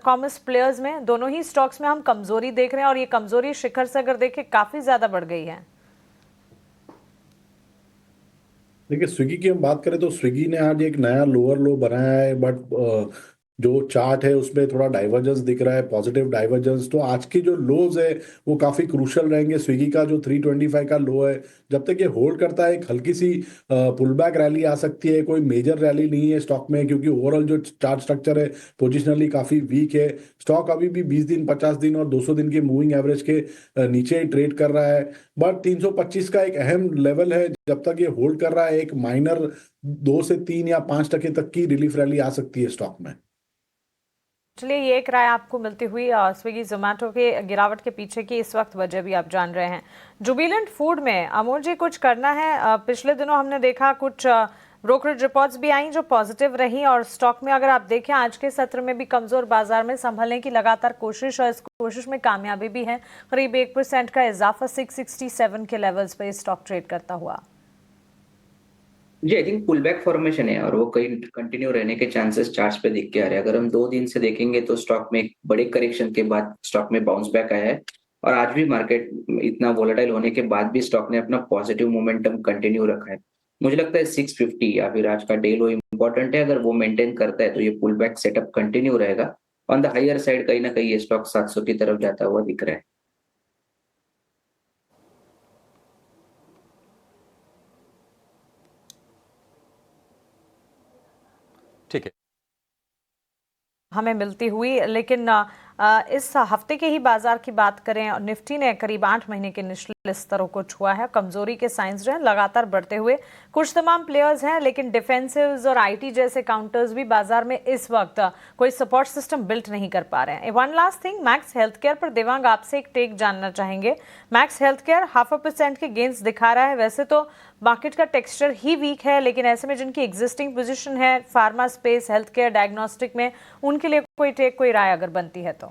कॉमर्स प्लेयर्स में, दोनों ही स्टॉक्स में हम कमजोरी देख रहे हैं और ये कमजोरी शिखर से अगर देखें काफी ज्यादा बढ़ गई है। देखिए, स्विगी की हम बात करें तो स्विगी ने आज एक नया लोअर लो बनाया है, बट जो चार्ट है उसमें थोड़ा डाइवर्जेंस दिख रहा है, पॉजिटिव डाइवर्जेंस। तो आज की जो लोज है वो काफी क्रूशल रहेंगे। स्विगी का जो 325 का लो है, जब तक ये होल्ड करता है, एक हल्की सी पुल बैक रैली आ सकती है। कोई मेजर रैली नहीं है स्टॉक में, क्योंकि ओवरऑल जो चार्ट स्ट्रक्चर है पोजिशनली काफी वीक है। स्टॉक अभी भी 20 दिन, 50 दिन और 200 दिन के मूविंग एवरेज के नीचे ही ट्रेड कर रहा है। बट 325 का एक अहम लेवल है, जब तक ये होल्ड कर रहा है एक माइनर 2 से 3 या 5% तक की रिलीफ रैली आ सकती है स्टॉक में। चलिए, ये एक राय आपको मिलती हुई स्विगी जोमेटो के गिरावट के पीछे की इस वक्त वजह भी आप जान रहे हैं। जुबिलेंट फूड में अमोल जी कुछ करना है? पिछले दिनों हमने देखा कुछ ब्रोकरेज रिपोर्ट्स भी आई जो पॉजिटिव रही और स्टॉक में अगर आप देखें आज के सत्र में भी कमजोर बाजार में संभलने की लगातार कोशिश और इस कोशिश में कामयाबी भी है। करीब 1% का इजाफा 667 के लेवल्स पे स्टॉक ट्रेड करता हुआ। जी, I think pull back formation है और वो कहीं कंटिन्यू रहने के चांसेस चार्ट्स पे दिख के आ रहे हैं। अगर हम 2 दिन से देखेंगे तो स्टॉक में एक बड़े करेक्शन के बाद स्टॉक में बाउंस बैक आया है और आज भी मार्केट इतना वोलेटाइल होने के बाद भी स्टॉक ने अपना पॉजिटिव मोमेंटम कंटिन्यू रखा है। मुझे लगता है 650 या फिर आज का डे लो इंपॉर्टेंट है। अगर वो मेंटेन करता है तो ये पुल बैक सेटअप कंटिन्यू रहेगा। ऑन द हायर साइड कहीं ना कहीं ये स्टॉक 700 की तरफ जाता हुआ दिख रहा है। ठीक है, हमें मिलती हुई, लेकिन इस हफ्ते के ही बाजार की बात करें, निफ्टी ने करीब 8 महीने के निचले स्तरों को छुआ है। कमजोरी के साइंस जो है लगातार बढ़ते हुए कुछ तमाम प्लेयर्स हैं, लेकिन डिफेंसिव्स और आईटी जैसे काउंटर्स भी बाजार में इस वक्त कोई सपोर्ट सिस्टम बिल्ट नहीं कर पा रहे हैं। One last thing, max health care पर देवांग आपसे एक टेक जानना चाहेंगे। मैक्स हेल्थ केयर 0.5% के गेंस दिखा रहा है। वैसे तो मार्केट का टेक्सचर ही वीक है, लेकिन ऐसे में जिनकी एग्जिस्टिंग पोजीशन है pharma space, health care, diagnostic में, उनके लिए कोई टेक, कोई राय अगर बनती है तो?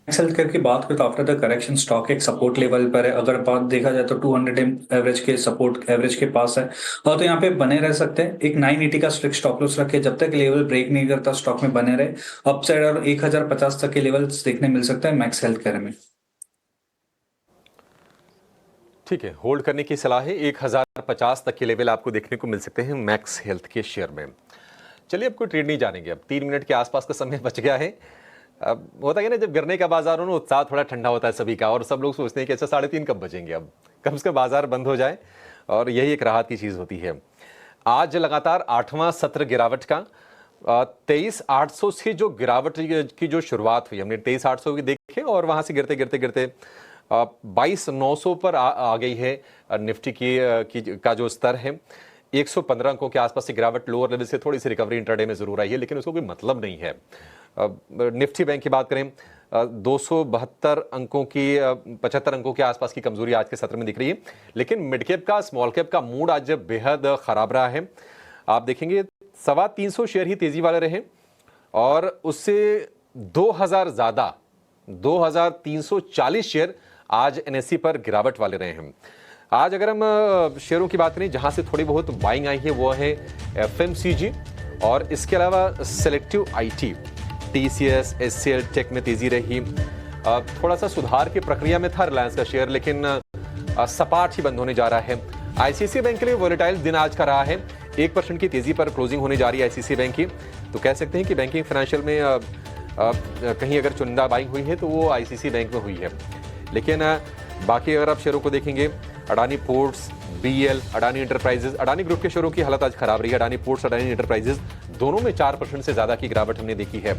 मैक्स हेल्थ केयर की बात करें तो आफ्टर द करेक्शन स्टॉक एक सपोर्ट लेवल पर है। अगर बात देखा जाए तो 200 एवरेज के सपोर्ट एवरेज के पास है और तो यहाँ पे बने रह सकते हैं। एक 980 का स्ट्रिक्ट स्टॉप लॉस रखे, जब तक लेवल ब्रेक नहीं करता स्टॉक में बने रहे। अपसाइड और 1050 तक के लेवल्स देखने मिल सकते हैं मैक्स हेल्थ केयर में। ठीक है, होल्ड करने की सलाह है। 1050 तक के लेवल आपको देखने को मिल सकते हैं मैक्स हेल्थ के शेयर में। चलिए, अब कोई ट्रेड नहीं जानेंगे, अब 3 मिनट के आसपास का समय बच गया है। अब होता है ना, जब गिरने का बाजार हो ना, उत्साह थोड़ा ठंडा होता है सभी का और सब लोग सोचते हैं कि अच्छा 3:30 कब बचेंगे, अब कब से बाजार बंद हो जाए, और यही एक राहत की चीज़ होती है। आज लगातार 8वां सत्र गिरावट का 23,800 से जो गिरावट की जो शुरुआत हुई, हमने 23,800 की देखे और वहाँ से गिरते गिरते गिरते 22,900 पर आ गई है निफ्टी का जो स्तर है। 115 अंकों के आसपास से गिरावट, लोअर लेवल से थोड़ी सी रिकवरी इंट्राडे में जरूर आई है, लेकिन उसको कोई मतलब नहीं है। निफ्टी बैंक की बात करें, 272 अंकों की 75 अंकों के आसपास की कमजोरी आज के सत्र में दिख रही है, लेकिन मिड कैप का, स्मॉल कैप का मूड आज बेहद खराब रहा है। आप देखेंगे 325 शेयर ही तेजी वाले रहे और उससे 2000 ज्यादा 2340 शेयर आज एनएससी पर गिरावट वाले रहे हैं। आज अगर हम शेयरों की बात करें जहां से थोड़ी बहुत बाइंग आई है वो है एफएमसीजी और इसके अलावा selective IT, TCS, HCL Tech में तेजी रही। थोड़ा सा सुधार की प्रक्रिया में था रिलायंस का शेयर, लेकिन सपाट ही बंद होने जा रहा है। आईसीआईसीआई बैंक के लिए वोलेटाइल दिन आज का रहा है। 1% की तेजी पर क्लोजिंग होने जा रही है आईसीआईसीआई बैंक की, तो कह सकते हैं कि बैंकिंग फाइनेंशियल में कहीं अगर चुनिंदा बाइंग हुई है तो वो आईसीआईसीआई बैंक में हुई है। लेकिन बाकी अगर आप शेयरों को देखेंगे, Adani Ports, BL, Adani Enterprises, Adani Group के शेयरों की हालत आज खराब रही है। अडानी पोर्ट्स, अडानी इंटरप्राइजेज दोनों में 4% से ज्यादा की गिरावट हमने देखी है।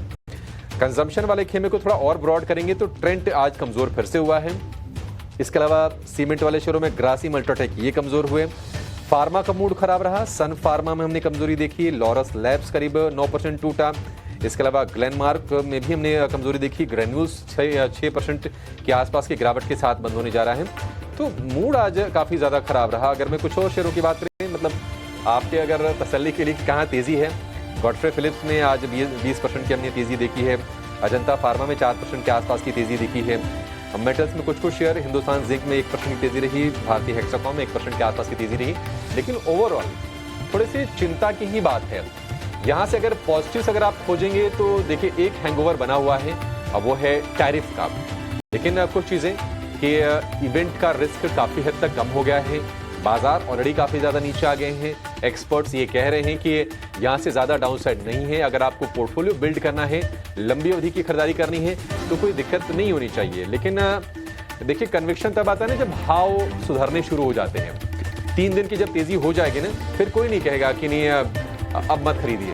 कंजम्पशन वाले खेमे को थोड़ा और ब्रॉड करेंगे तो ट्रेंड आज कमजोर फिर से हुआ है। इसके अलावा सीमेंट वाले शेयरों में ग्रासिम, अल्ट्राटेक ये कमजोर हुए। फार्मा का मूड खराब रहा, सन फार्मा में हमने कमजोरी देखी। लॉरस लैब्स करीब 9% टूटा। इसके अलावा ग्लेनमार्क में भी हमने कमजोरी देखी, ग्रेन्यूल्स 6% के आसपास की गिरावट के साथ बंद होने जा रहा है। तो मूड आज काफ़ी ज़्यादा खराब रहा। अगर मैं कुछ और शेयरों की बात करें, मतलब आपके अगर तसल्ली के लिए कहाँ तेज़ी है, गॉडफ्रे फिलिप्स में आज 20% की हमने तेज़ी देखी है, अजंता फार्मा में 4% के आसपास की तेज़ी देखी है, मेटल्स में कुछ शेयर, हिंदुस्तान जिंक में 1% की तेज़ी रही, भारतीय हेक्साकॉम में 1% के आसपास की तेज़ी रही। लेकिन ओवरऑल थोड़ी सी चिंता की ही बात है। यहाँ से अगर पॉजिटिव्स अगर आप खोजेंगे तो देखिए एक हैंगओवर बना हुआ है, अब वो है टैरिफ का। लेकिन कुछ चीज़ें कि इवेंट का रिस्क काफ़ी हद तक कम हो गया है, बाजार ऑलरेडी काफ़ी ज़्यादा नीचे आ गए हैं। एक्सपर्ट्स ये कह रहे हैं कि यहाँ से ज़्यादा डाउनसाइड नहीं है। अगर आपको पोर्टफोलियो बिल्ड करना है, लंबी अवधि की खरीदारी करनी है तो कोई दिक्कत नहीं होनी चाहिए। लेकिन देखिए कन्विक्शन तब आता है ना जब भाव सुधरने शुरू हो जाते हैं। 3 दिन की जब तेज़ी हो जाएगी ना, फिर कोई नहीं कहेगा कि नहीं अब मत खरीदिए।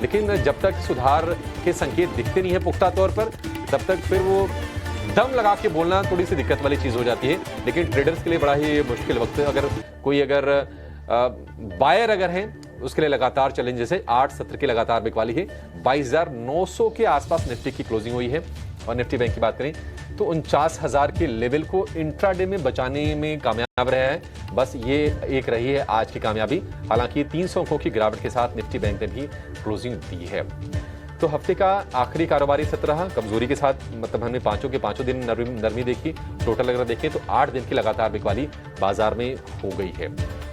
लेकिन जब तक सुधार के संकेत दिखते नहीं है पुख्ता तौर पर, तब तक फिर वो दम लगा के बोलना थोड़ी सी दिक्कत वाली चीज़ हो जाती है। लेकिन ट्रेडर्स के लिए बड़ा ही मुश्किल वक्त है। अगर बायर अगर हैं उसके लिए लगातार चैलेंजेस है। 8 सत्र की लगातार बिकवाली है, 22,900 के आसपास निफ्टी की क्लोजिंग हुई है। और निफ्टी बैंक की बात करें तो 49,000 के लेवल को इंट्राडे में बचाने में कामयाब रहा है। बस ये एक रही है आज की कामयाबी। हालांकि 300 अंकों की गिरावट के साथ निफ्टी बैंक ने भी क्लोजिंग दी है। तो हफ्ते का आखिरी कारोबारी सत्र रहा कमजोरी के साथ, मतलब हमने पांचों दिन नरमी देखी। टोटल अगर देखें तो 8 दिन की लगातार बिकवाली बाजार में हो गई है।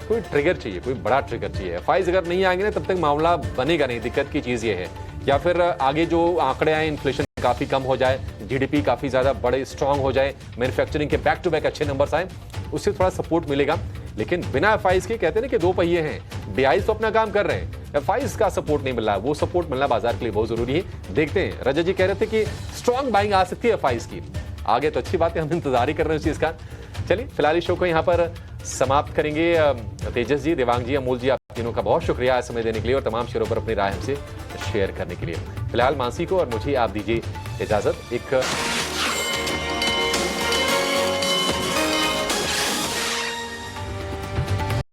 कोई ट्रिगर चाहिए, कोई बड़ा ट्रिगर चाहिए। एफआईज अगर नहीं आएंगे ना तब तक मामला बनेगा नहीं। दिक्कत की चीज़ ये है, या फिर आगे जो आंकड़े आए, इन्फ्लेशन काफ़ी कम हो जाए, जीडीपी काफ़ी ज़्यादा बड़े स्ट्रांग हो जाए, मैन्युफैक्चरिंग के बैक टू बैक अच्छे नंबर्स आए, उससे थोड़ा सपोर्ट मिलेगा। लेकिन बिना एफआईज के, कहते हैं ना कि 2 पहिए हैं, बीआईज तो अपना काम कर रहे हैं, एफआईज का सपोर्ट नहीं मिल रहा। वो सपोर्ट मिलना बाजार के लिए बहुत जरूरी है। देखते हैं, रजत जी कह रहे थे कि स्ट्रांग बाइंग आ सकती है एफआईज की आगे, तो अच्छी बात है, हम इंतजार ही कर रहे हैं उस चीज़ का। चलिए फिलहाल इस शो को यहाँ पर समाप्त करेंगे। तेजस जी, देवांग जी, अमूल जी, आप तीनों का बहुत शुक्रिया समय देने के लिए और तमाम शेयरों पर अपनी राय हमसे शेयर करने के लिए। फिलहाल मानसी को और मुझे आप दीजिए इजाजत। एक